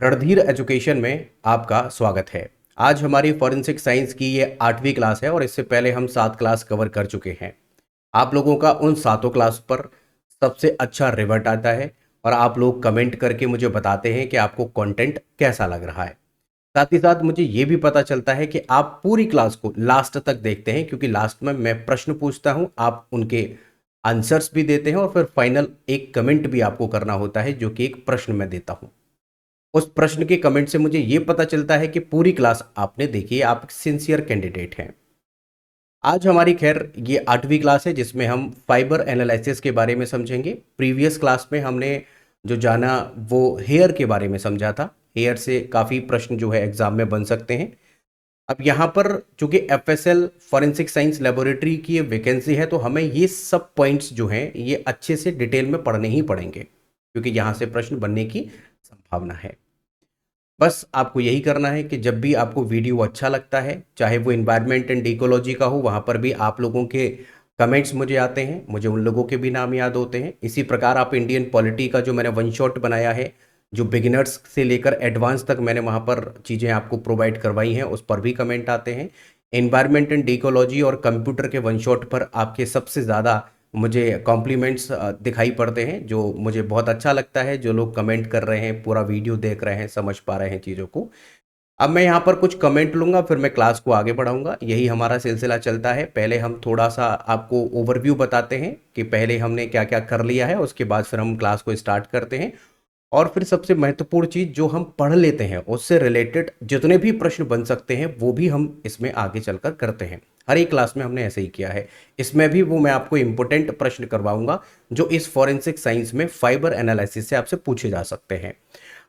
Randhir education में आपका स्वागत है। आज हमारी फॉरेंसिक साइंस की ये 8वीं क्लास है और इससे पहले हम 7 क्लास कवर कर चुके हैं। आप लोगों का उन सातों क्लास पर सबसे अच्छा रिवर्ट आता है और आप लोग कमेंट करके मुझे बताते हैं कि आपको कंटेंट कैसा लग रहा है। साथ ही साथ मुझे ये भी पता चलता है कि आप पूरी क्लास को लास्ट तक देखते हैं, क्योंकि लास्ट में मैं प्रश्न पूछता हूं, आप उनके आंसर्स भी देते हैं और फिर फाइनल एक कमेंट भी आपको करना होता है जो कि एक प्रश्न मैं देता हूं। उस प्रश्न के कमेंट से मुझे ये पता चलता है कि पूरी क्लास आपने देखी है, आप सिंसियर कैंडिडेट हैं। आज हमारी खैर ये 8वीं क्लास है जिसमें हम फाइबर एनालिसिस के बारे में समझेंगे। प्रीवियस क्लास में हमने जो जाना वो हेयर के बारे में समझा था। हेयर से काफ़ी प्रश्न जो है एग्जाम में बन सकते हैं। अब यहाँ पर चूंकि एफएसएल फॉरेंसिक साइंस लेबोरेटरी की ये वैकेंसी है, तो हमें ये सब पॉइंट्स जो हैं ये अच्छे से डिटेल में पढ़ने ही पड़ेंगे, क्योंकि यहाँ से प्रश्न बनने की संभावना है। बस आपको यही करना है कि जब भी आपको वीडियो अच्छा लगता है, चाहे वो इन्वायरमेंट एंड इकोलॉजी का हो, वहाँ पर भी आप लोगों के कमेंट्स मुझे आते हैं, मुझे उन लोगों के भी नाम याद होते हैं। इसी प्रकार आप इंडियन पॉलिटी का जो मैंने वन शॉट बनाया है, जो बिगिनर्स से लेकर एडवांस तक मैंने वहाँ पर चीज़ें आपको प्रोवाइड करवाई हैं, उस पर भी कमेंट आते हैं। इन्वायरमेंट एंड इकोलॉजी और कंप्यूटर के वन शॉट पर आपके सबसे ज़्यादा मुझे कॉम्प्लीमेंट्स दिखाई पड़ते हैं, जो मुझे बहुत अच्छा लगता है। जो लोग कमेंट कर रहे हैं, पूरा वीडियो देख रहे हैं, समझ पा रहे हैं चीज़ों को। अब मैं यहाँ पर कुछ कमेंट लूँगा, फिर मैं क्लास को आगे बढ़ाऊँगा। यही हमारा सिलसिला चलता है। पहले हम थोड़ा-सा आपको ओवरव्यू बताते हैं कि पहले हमने क्या-क्या कर लिया है, उसके बाद फिर हम क्लास को स्टार्ट करते हैं। और फिर सबसे महत्वपूर्ण चीज़ जो हम पढ़ लेते हैं, उससे रिलेटेड जितने भी प्रश्न बन सकते हैं, वो भी हम इसमें आगे चलकर करते हैं। हर एक क्लास में हमने ऐसे ही किया है। इसमें भी वो मैं आपको इम्पोर्टेंट प्रश्न करवाऊँगा, जो इस फॉरेंसिक साइंस में फाइबर एनालिसिस से आपसे पूछे जा सकते हैं।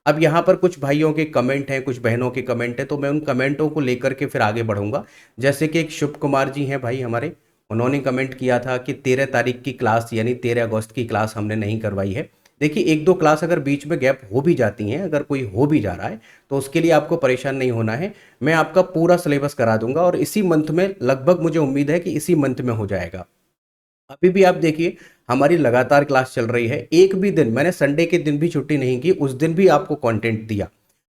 अब यहाँ पर कुछ भाइयों के कमेंट हैं, कुछ बहनों के कमेंट हैं, तो मैं उन कमेंटों को लेकर के फिर आगे बढ़ूँगा। जैसे कि एक शुभ कुमार जी हैं भाई हमारे, उन्होंने कमेंट किया था कि 13 तारीख की क्लास यानी 13 अगस्त की क्लास हमने नहीं करवाई है। देखिए, 1-2 क्लास अगर बीच में गैप हो भी जाती हैं, अगर कोई हो भी जा रहा है, तो उसके लिए आपको परेशान नहीं होना है। मैं आपका पूरा सिलेबस करा दूँगा और इसी मंथ में, लगभग मुझे उम्मीद है कि इसी मंथ में हो जाएगा। अभी भी आप देखिए, हमारी लगातार क्लास चल रही है। एक भी दिन मैंने संडे के दिन भी छुट्टी नहीं की, उस दिन भी आपको कंटेंट दिया।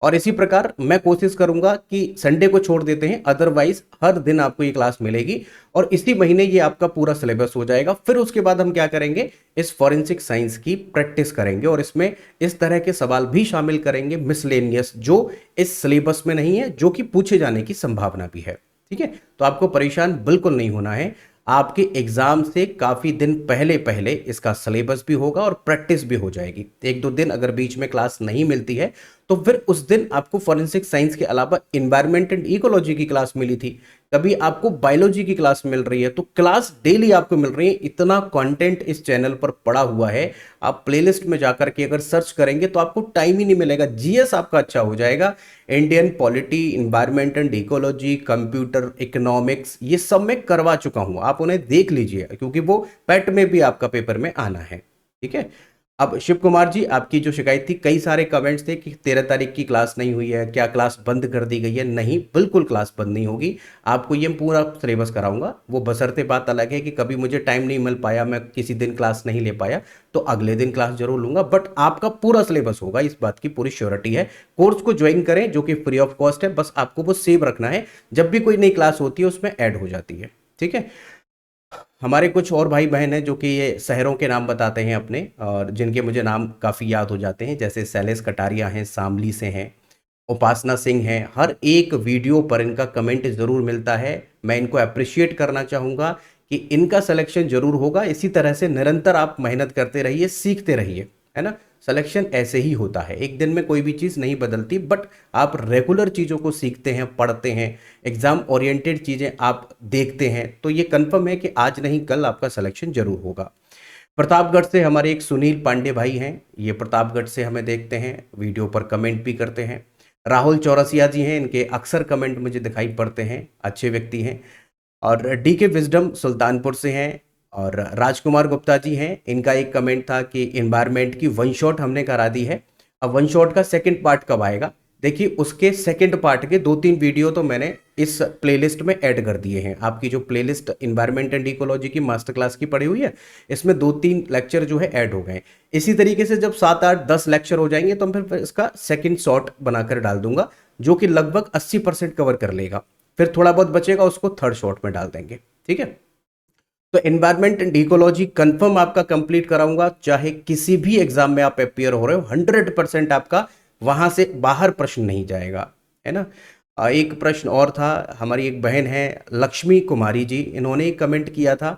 और इसी प्रकार मैं कोशिश करूंगा कि संडे को छोड़ देते हैं, अदरवाइज हर दिन आपको ये क्लास मिलेगी और इसी महीने ये आपका पूरा सिलेबस हो जाएगा। फिर उसके बाद हम क्या करेंगे, इस फॉरेंसिक साइंस की प्रैक्टिस करेंगे और इसमें इस तरह के सवाल भी शामिल करेंगे मिसलेनियस, जो इस सिलेबस में नहीं है, जो कि पूछे जाने की संभावना भी है। ठीक है, तो आपको परेशान बिल्कुल नहीं होना है। आपके एग्जाम से काफ़ी दिन पहले पहले इसका सिलेबस भी होगा और प्रैक्टिस भी हो जाएगी। 1-2 दिन अगर बीच में क्लास नहीं मिलती है, तो फिर उस दिन आपको फॉरेंसिक साइंस के अलावा इन्वायरमेंट एंड इकोलॉजी की क्लास मिली थी, कभी आपको बायोलॉजी की क्लास मिल रही है, तो क्लास डेली आपको मिल रही है। इतना कंटेंट इस चैनल पर पड़ा हुआ है, आप प्लेलिस्ट में जाकर के अगर सर्च करेंगे तो आपको टाइम ही नहीं मिलेगा। जीएस आपका अच्छा हो जाएगा, Indian polity, environment and ecology, computer, economics, ये सब मैं करवा चुका हूं। आप उन्हें देख लीजिए, क्योंकि वो पैट में भी आपका पेपर में आना है। ठीक है। अब शिव कुमार जी, आपकी जो शिकायत थी, कई सारे कमेंट्स थे कि 13 तारीख की क्लास नहीं हुई है, क्या क्लास बंद कर दी गई है? नहीं, बिल्कुल क्लास बंद नहीं होगी। आपको ये पूरा सिलेबस कराऊंगा। वो बशर्ते बात अलग है कि कभी मुझे टाइम नहीं मिल पाया, मैं किसी दिन क्लास नहीं ले पाया, तो अगले दिन क्लास जरूर लूंगा, बट आपका पूरा सिलेबस होगा, इस बात की पूरी श्योरिटी है। कोर्स को ज्वाइन करें, जो कि फ्री ऑफ कॉस्ट है, बस आपको वो सेव रखना है। जब भी कोई नई क्लास होती है उसमें ऐड हो जाती है। ठीक है। हमारे कुछ और भाई बहन हैं जो कि ये शहरों के नाम बताते हैं अपने, और जिनके मुझे नाम काफ़ी याद हो जाते हैं, जैसे शैलेश कटारिया हैं, शामली से हैं, उपासना सिंह हैं। हर एक वीडियो पर इनका कमेंट ज़रूर मिलता है। मैं इनको अप्रिशिएट करना चाहूँगा कि इनका सिलेक्शन ज़रूर होगा। इसी तरह से निरंतर आप मेहनत करते रहिए, सीखते रहिए, है ना। सिलेक्शन ऐसे ही होता है, एक दिन में कोई भी चीज़ नहीं बदलती, बट आप रेगुलर चीज़ों को सीखते हैं, पढ़ते हैं, एग्ज़ाम ओरिएंटेड चीज़ें आप देखते हैं, तो ये कंफर्म है कि आज नहीं कल आपका सिलेक्शन जरूर होगा। प्रतापगढ़ से हमारे एक सुनील पांडे भाई हैं, ये प्रतापगढ़ से हमें देखते हैं, वीडियो पर कमेंट भी करते हैं। राहुल चौरसिया जी हैं, इनके अक्सर कमेंट मुझे दिखाई पड़ते हैं, अच्छे व्यक्ति हैं। और डी के विजडम सुल्तानपुर से हैं। और राजकुमार गुप्ता जी हैं, इनका एक कमेंट था कि इन्वायरमेंट की वन शॉट हमने करा दी है, अब वन शॉट का सेकंड पार्ट कब आएगा। देखिए उसके सेकंड पार्ट के 2-3 वीडियो तो मैंने इस प्लेलिस्ट में ऐड कर दिए हैं। आपकी जो प्लेलिस्ट इन्वायरमेंट एंड इकोलॉजी की मास्टर क्लास की पड़ी हुई है, इसमें 2-3 लेक्चर जो है ऐड हो गए। इसी तरीके से जब 7-8-10 लेक्चर हो जाएंगे तो मैं फिर इसका सेकंड शॉर्ट बनाकर डाल दूंगा, जो कि लगभग 80% कवर कर लेगा। फिर थोड़ा बहुत बचेगा, उसको थर्ड शॉर्ट में डाल देंगे। ठीक है, तो एनवायरमेंट एंड इकोलॉजी कंफर्म आपका कंप्लीट कराऊंगा, चाहे किसी भी एग्जाम में आप अपियर हो रहे हो, 100% आपका वहां से बाहर प्रश्न नहीं जाएगा, है ना। एक प्रश्न और था, हमारी एक बहन है लक्ष्मी कुमारी जी, इन्होंने कमेंट किया था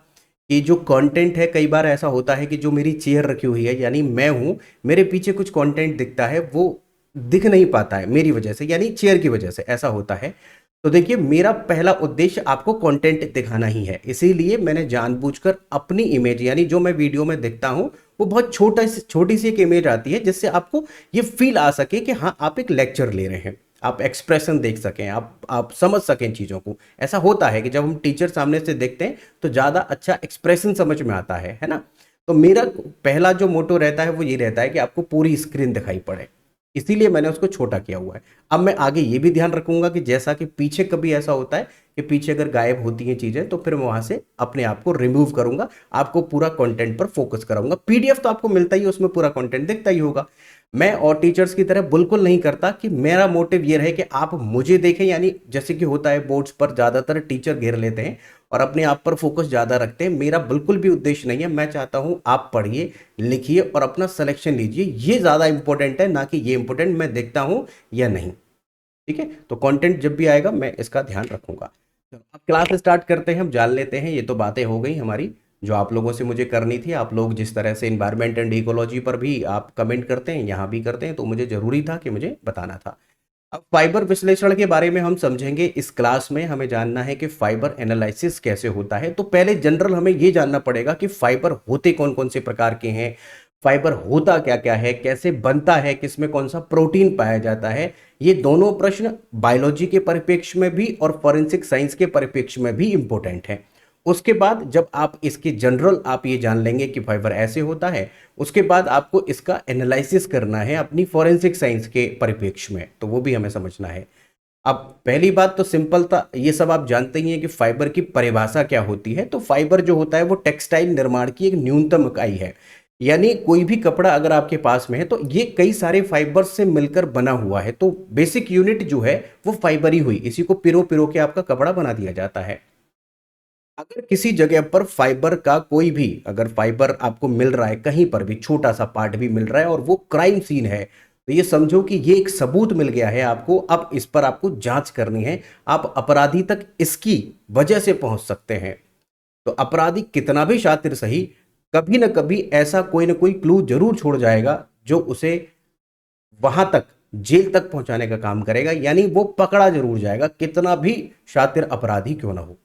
कि जो कंटेंट है, कई बार ऐसा होता है कि जो मेरी चेयर रखी हुई है, यानी मैं हूं, मेरे पीछे कुछ कंटेंट दिखता है, वो दिख नहीं पाता है मेरी वजह से, यानी चेयर की वजह से ऐसा होता है। तो देखिए मेरा पहला उद्देश्य आपको कंटेंट दिखाना ही है, इसीलिए मैंने जानबूझकर अपनी इमेज, यानी जो मैं वीडियो में दिखता हूं, वो बहुत छोटी सी एक इमेज आती है, जिससे आपको ये फील आ सके कि हाँ आप एक लेक्चर ले रहे हैं, आप एक्सप्रेशन देख सकें, आप समझ सकें चीज़ों को। ऐसा होता है कि जब हम टीचर सामने से देखते हैं तो ज़्यादा अच्छा एक्सप्रेशन समझ में आता है ना। तो मेरा पहला जो मोटो रहता है वो ये रहता है कि आपको पूरी स्क्रीन दिखाई पड़े, इसीलिए मैंने उसको छोटा किया हुआ है। अब मैं आगे ये भी ध्यान रखूंगा कि जैसा कि पीछे कभी ऐसा होता है कि पीछे अगर गायब होती हैं चीजें, तो फिर मैं वहां से अपने आप को रिमूव करूंगा, आपको पूरा कंटेंट पर फोकस कराऊंगा। पीडीएफ तो आपको मिलता ही है, उसमें पूरा कंटेंट दिखता ही होगा। मैं और टीचर्स की तरह बिल्कुल नहीं करता कि मेरा मोटिव ये रहे कि आप मुझे देखें, यानी जैसे कि होता है बोर्ड्स पर ज्यादातर टीचर घेर लेते हैं और अपने आप पर फोकस ज्यादा रखते हैं। मेरा बिल्कुल भी उद्देश्य नहीं है, मैं चाहता हूं आप पढ़िए, लिखिए और अपना सिलेक्शन लीजिए, ये ज्यादा इंपॉर्टेंट है, ना कि ये इंपॉर्टेंट मैं देखता हूं या नहीं। ठीक है, तो कंटेंट जब भी आएगा मैं इसका ध्यान रखूंगा। तो अब क्लास स्टार्ट करते हैं, हम जान लेते हैं। ये तो बातें हो गई हमारी जो आप लोगों से मुझे करनी थी। आप लोग जिस तरह से इन्वायरमेंट एंड इकोलॉजी पर भी आप कमेंट करते हैं, यहाँ भी करते हैं, तो मुझे जरूरी था कि मुझे बताना था। अब फाइबर विश्लेषण के बारे में हम समझेंगे इस क्लास में। हमें जानना है कि फाइबर एनालिसिस कैसे होता है। तो पहले जनरल हमें यह जानना पड़ेगा कि फाइबर होते कौन कौन से प्रकार के हैं, फाइबर होता क्या क्या है, कैसे बनता है, किसमें कौन सा प्रोटीन पाया जाता है। ये दोनों प्रश्न बायोलॉजी के परिप्रेक्ष्य में भी और फॉरेंसिक साइंस के परिप्रेक्ष्य में भी इंपॉर्टेंट है। उसके बाद जब आप इसके जनरल आप ये जान लेंगे कि फाइबर ऐसे होता है, उसके बाद आपको इसका एनालिसिस करना है अपनी फॉरेंसिक साइंस के परिप्रेक्ष्य में, तो वो भी हमें समझना है। अब पहली बात तो सिंपल था, ये सब आप जानते ही हैं कि फाइबर की परिभाषा क्या होती है। तो फाइबर जो होता है वो टेक्सटाइल निर्माण की एक न्यूनतम इकाई है, यानी कोई भी कपड़ा अगर आपके पास में है तो ये कई सारे फाइबर से मिलकर बना हुआ है। तो बेसिक यूनिट जो है वो फाइबर ही हुई, इसी को पिरो पिरो के आपका कपड़ा बना दिया जाता है। अगर किसी जगह पर फाइबर का कोई भी, अगर फाइबर आपको मिल रहा है कहीं पर भी, छोटा सा पार्ट भी मिल रहा है और वो क्राइम सीन है, तो ये समझो कि ये एक सबूत मिल गया है आपको। अब इस पर आपको जांच करनी है, आप अपराधी तक इसकी वजह से पहुंच सकते हैं। तो अपराधी कितना भी शातिर सही, कभी ना कभी ऐसा कोई ना कोई क्लू जरूर छोड़ जाएगा जो उसे वहां तक, जेल तक पहुंचाने का काम करेगा, यानी वो पकड़ा जरूर जाएगा, कितना भी शातिर अपराधी क्यों ना हो।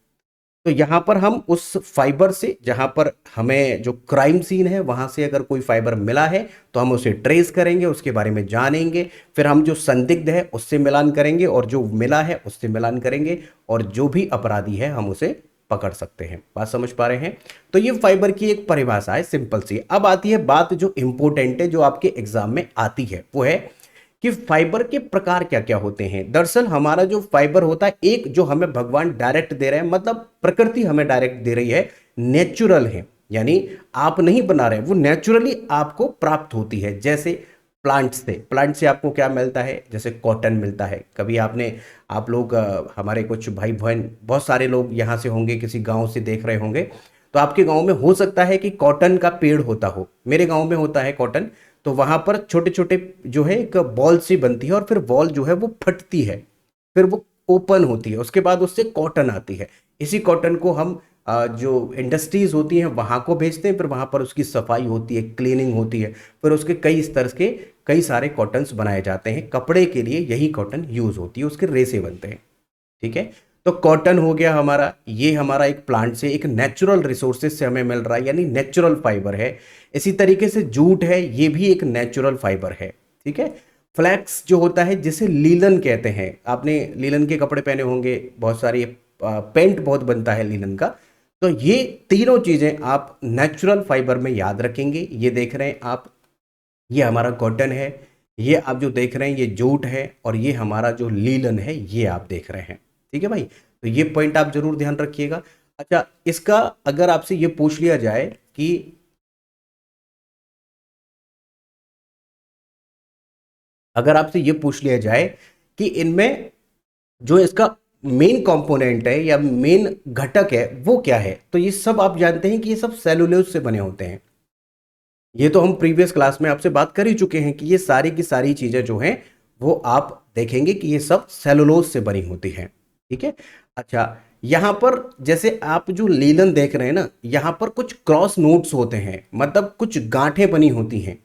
तो यहां पर हम उस फाइबर से, जहां पर हमें जो क्राइम सीन है वहां से अगर कोई फाइबर मिला है तो हम उसे ट्रेस करेंगे, उसके बारे में जानेंगे, फिर हम जो संदिग्ध है उससे मिलान करेंगे और जो मिला है उससे मिलान करेंगे, और जो भी अपराधी है हम उसे पकड़ सकते हैं। बात समझ पा रहे हैं? तो ये फाइबर की एक परिभाषा है, सिंपल सी। अब आती है बात जो इंपॉर्टेंट है, जो आपके एग्जाम में आती है, वो है कि फाइबर के प्रकार क्या क्या होते हैं। दरअसल हमारा जो फाइबर होता है, एक जो हमें भगवान डायरेक्ट दे रहे हैं, मतलब प्रकृति हमें डायरेक्ट दे रही है, नेचुरल है, यानी आप नहीं बना रहे, वो नेचुरली आपको प्राप्त होती है। जैसे प्लांट से आपको क्या मिलता है, जैसे कॉटन मिलता है। कभी आपने, आप लोग हमारे कुछ भाई बहन, बहुत सारे लोग यहाँ से होंगे, किसी गांव से देख रहे होंगे, तो आपके गांव में हो सकता है कि कॉटन का पेड़ होता हो। मेरे गांव में होता है कॉटन। तो वहां पर छोटे छोटे जो है एक बॉल सी बनती है, और फिर बॉल जो है वो फटती है, फिर वो ओपन होती है, उसके बाद उससे कॉटन आती है। इसी कॉटन को हम जो इंडस्ट्रीज होती हैं वहां को भेजते हैं, फिर वहां पर उसकी सफाई होती है, क्लीनिंग होती है, फिर उसके कई स्तर के कई सारे कॉटन्स बनाए जाते हैं। कपड़े के लिए यही कॉटन यूज होती है, उसके रेसे बनते हैं। ठीक है, तो कॉटन हो गया हमारा, ये हमारा एक प्लांट से, एक नेचुरल रिसोर्सेज से हमें मिल रहा है, यानी नेचुरल फाइबर है। इसी तरीके से जूट है, ये भी एक नेचुरल फाइबर है। ठीक है, फ्लैक्स जो होता है, जिसे लीलन कहते हैं, आपने लीलन के कपड़े पहने होंगे, बहुत सारी पेंट बहुत बनता है लीलन का। तो ये तीनों चीजें आप नेचुरल फाइबर में याद रखेंगे। ये देख रहे हैं आप, ये हमारा कॉटन है, ये आप जो देख रहे हैं ये जूट है, और ये हमारा जो लीलन है ये आप देख रहे हैं। ठीक है भाई, तो ये पॉइंट आप जरूर ध्यान रखिएगा। अच्छा, इसका अगर आपसे ये पूछ लिया जाए कि अगर आपसे ये पूछ लिया जाए कि इनमें जो इसका मेन कंपोनेंट है या मेन घटक है वो क्या है, तो ये सब आप जानते हैं कि ये सब सेलुलोज से बने होते हैं। ये तो हम प्रीवियस क्लास में आपसे बात कर ही चुके हैं कि ये सारी की सारी चीजें जो हैं वो आप देखेंगे कि ये सब सेलुलोज से बनी होती हैं। ठीक है। अच्छा, यहां पर जैसे आप जो लीलन देख रहे हैं ना, यहां पर कुछ क्रॉस नोट्स होते हैं, मतलब कुछ गांठें बनी होती हैं,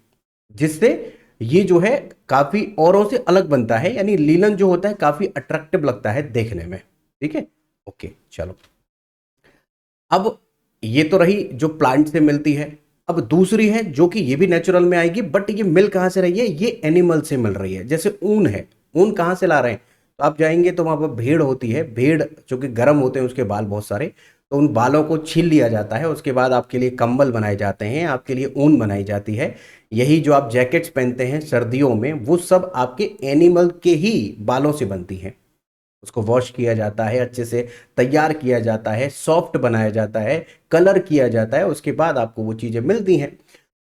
जिससे ये जो है काफी औरों से अलग बनता है, यानी लीलन जो होता है काफी अट्रैक्टिव लगता है देखने में। ठीक है। ओके, चलो। अब ये तो रही जो प्लांट से मिलती है। अब दूसरी है जो कि ये भी नेचुरल में आएगी, बट ये मिल कहाँ से रही है, ये एनिमल से मिल रही है। जैसे ऊन है, ऊन कहाँ से ला रहे हैं, तो आप जाएंगे तो वहां पर भेड़ होती है, भेड़ जो कि गर्म होते हैं उसके बाल बहुत सारे, तो उन बालों को छील लिया जाता है, उसके बाद आपके लिए कंबल बनाए जाते हैं, आपके लिए ऊन बनाई जाती है। यही जो आप जैकेट्स पहनते हैं सर्दियों में, वो सब आपके एनिमल के ही बालों से बनती हैं। उसको वॉश किया जाता है, अच्छे से तैयार किया जाता है, सॉफ्ट बनाया जाता है, कलर किया जाता है, उसके बाद आपको वो चीजें मिलती हैं।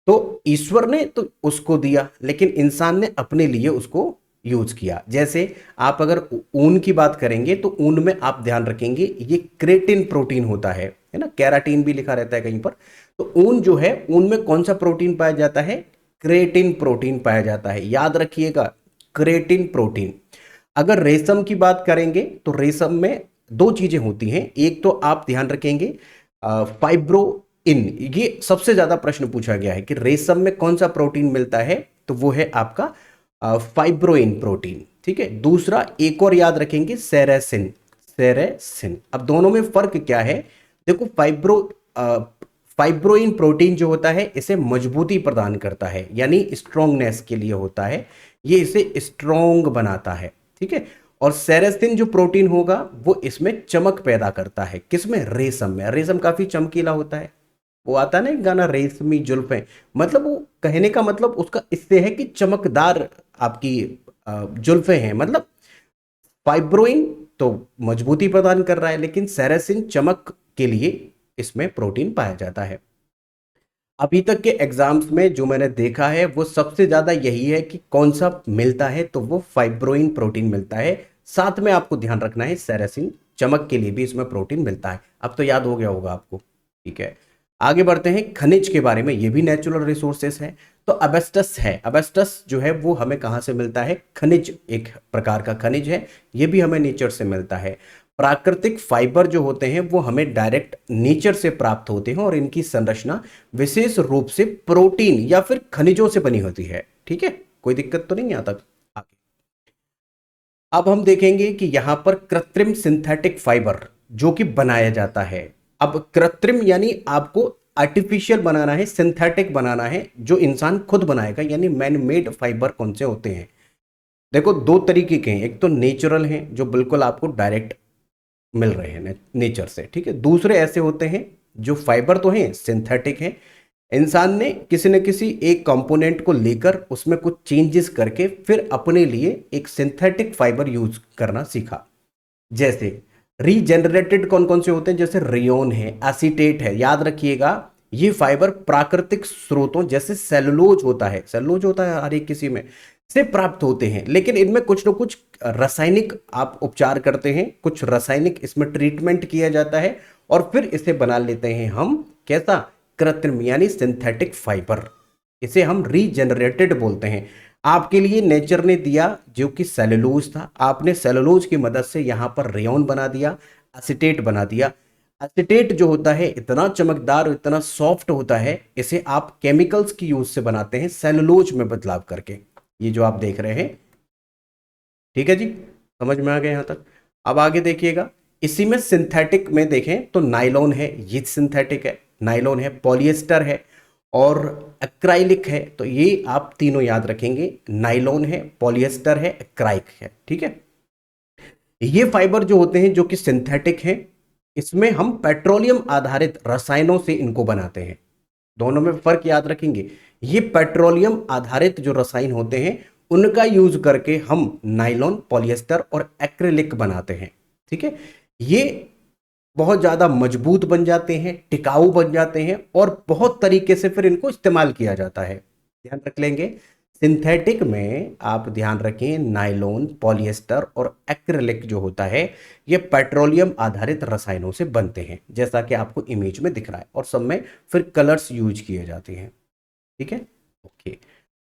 तो ईश्वर ने तो उसको दिया, लेकिन इंसान ने अपने लिए उसको यूज किया। जैसे आप अगर ऊन की बात करेंगे तो ऊन में आप ध्यान रखेंगे ये क्रेटिन प्रोटीन होता है ना, कैराटीन भी लिखा रहता है कहीं पर। तो ऊन जो है, ऊन में कौन सा प्रोटीन पाया जाता है, क्रेटिन प्रोटीन पाया जाता है, याद रखिएगा, क्रेटिन प्रोटीन। अगर रेशम की बात करेंगे तो रेशम में दो चीजें होती हैं। एक तो आप ध्यान रखेंगे फाइब्रोइन, ये सबसे ज्यादा प्रश्न पूछा गया है कि रेशम में कौन सा प्रोटीन मिलता है, तो वो है आपका फाइब्रोइन प्रोटीन। ठीक है। दूसरा एक और याद रखेंगे, सेरेसिन, सेरेसिन। अब दोनों में फर्क क्या है, देखो फाइब्रोइन प्रोटीन जो होता है इसे मजबूती प्रदान करता है, यानी स्ट्रोंगनेस के लिए होता है, ये इसे स्ट्रोंग बनाता है। ठीक है। और सेरेस्टिन जो प्रोटीन होगा वो इसमें चमक पैदा करता है, किसमें, रेशम में। रेशम काफी चमकीला होता है, वो आता है ना एक गाना, रेशमी जुल्फें, मतलब वो कहने का मतलब उसका इससे है कि चमकदार आपकी जुल्फें हैं। मतलब फाइब्रोइन तो मजबूती प्रदान कर रहा है, लेकिन सेरेसिन चमक के लिए इसमें प्रोटीन पाया जाता है। अभी तक के एग्जाम्स में जो मैंने देखा है वो सबसे ज्यादा यही है कि कौन सा मिलता है, तो वो फाइब्रोइन प्रोटीन मिलता है। साथ में आपको ध्यान रखना है सेरेसिन चमक के लिए भी इसमें प्रोटीन मिलता है। अब तो याद हो गया होगा आपको। ठीक है, आगे बढ़ते हैं खनिज के बारे में, ये भी नेचुरल रिसोर्सेस है। तो अबेस्टस है, अबेस्टस जो है वो हमें कहाँ से मिलता है, खनिज, एक प्रकार का खनिज है, ये भी हमें नेचर से मिलता है। प्राकृतिक फाइबर जो होते हैं वो हमें डायरेक्ट नेचर से प्राप्त होते हैं, और इनकी संरचना विशेष रूप से प्रोटीन या फिर खनिजों से बनी होती है। ठीक है, कोई दिक्कत तो नहीं यहाँ तक। आगे अब हम देखेंगे कि यहां पर कृत्रिम सिंथेटिक फाइबर जो कि बनाया जाता है। अब कृत्रिम यानी आपको आर्टिफिशियल बनाना है, सिंथेटिक बनाना है, जो इंसान खुद बनाएगा, यानी मैन मेड फाइबर कौन से होते हैं, देखो दो तरीके के हैं। एक तो नेचुरल हैं जो बिल्कुल आपको डायरेक्ट मिल रहे हैं नेचर से। ठीक है। दूसरे ऐसे होते हैं जो फाइबर तो हैं, सिंथेटिक हैं, इंसान ने किसी न किसी एक कंपोनेंट को लेकर उसमें कुछ चेंजेस करके फिर अपने लिए एक सिंथेटिक फाइबर यूज करना सीखा। जैसे रीजेनरेटेड कौन कौन से होते हैं, जैसे रेयोन है, एसीटेट है, याद रखिएगा ये फाइबर प्राकृतिक स्रोतों जैसे सेलुलोज होता है, सेलुलोज होता है हर एक किसी में, से प्राप्त होते हैं। लेकिन इनमें कुछ ना कुछ रासायनिक आप उपचार करते हैं, कुछ रासायनिक इसमें ट्रीटमेंट किया जाता है, और फिर इसे बना लेते हैं हम कैसा, कृत्रिम यानी सिंथेटिक फाइबर। इसे हम रीजेनरेटेड बोलते हैं। आपके लिए नेचर ने दिया जो कि सेलुलोज था, आपने सेलुलोज की मदद से यहां पर रेयन बना दिया, एसीटेट बना दिया। एसीटेट जो होता है इतना चमकदार, इतना सॉफ्ट होता है, इसे आप केमिकल्स की यूज से बनाते हैं सेलुलोज में बदलाव करके, ये जो आप देख रहे हैं। ठीक है जी, समझ में आ गया यहां तक। अब आगे देखिएगा, इसी में सिंथेटिक में देखें तो नाइलॉन है, ये सिंथेटिक है, नाइलॉन है, पॉलिएस्टर है और एक्राइलिक है। तो ये आप तीनों याद रखेंगे, नाइलॉन है, पॉलिएस्टर है, एक्राइक है। ठीक है। ये फाइबर जो होते हैं जो कि सिंथेटिक हैं, इसमें हम पेट्रोलियम आधारित रसायनों से इनको बनाते हैं। दोनों में फर्क याद रखेंगे, ये पेट्रोलियम आधारित जो रसायन होते हैं उनका यूज करके हम नायलॉन, पॉलिएस्टर और एक्रिलिक बनाते हैं। ठीक है, ये बहुत ज़्यादा मजबूत बन जाते हैं, टिकाऊ बन जाते हैं और बहुत तरीके से फिर इनको इस्तेमाल किया जाता है। ध्यान रख लेंगे, सिंथेटिक में आप ध्यान रखें, नायलॉन, पॉलिएस्टर और एक्रिलिक जो होता है ये पेट्रोलियम आधारित रसायनों से बनते हैं, जैसा कि आपको इमेज में दिख रहा है, और सब में फिर कलर्स यूज किए जाते हैं। ठीक है, ओके,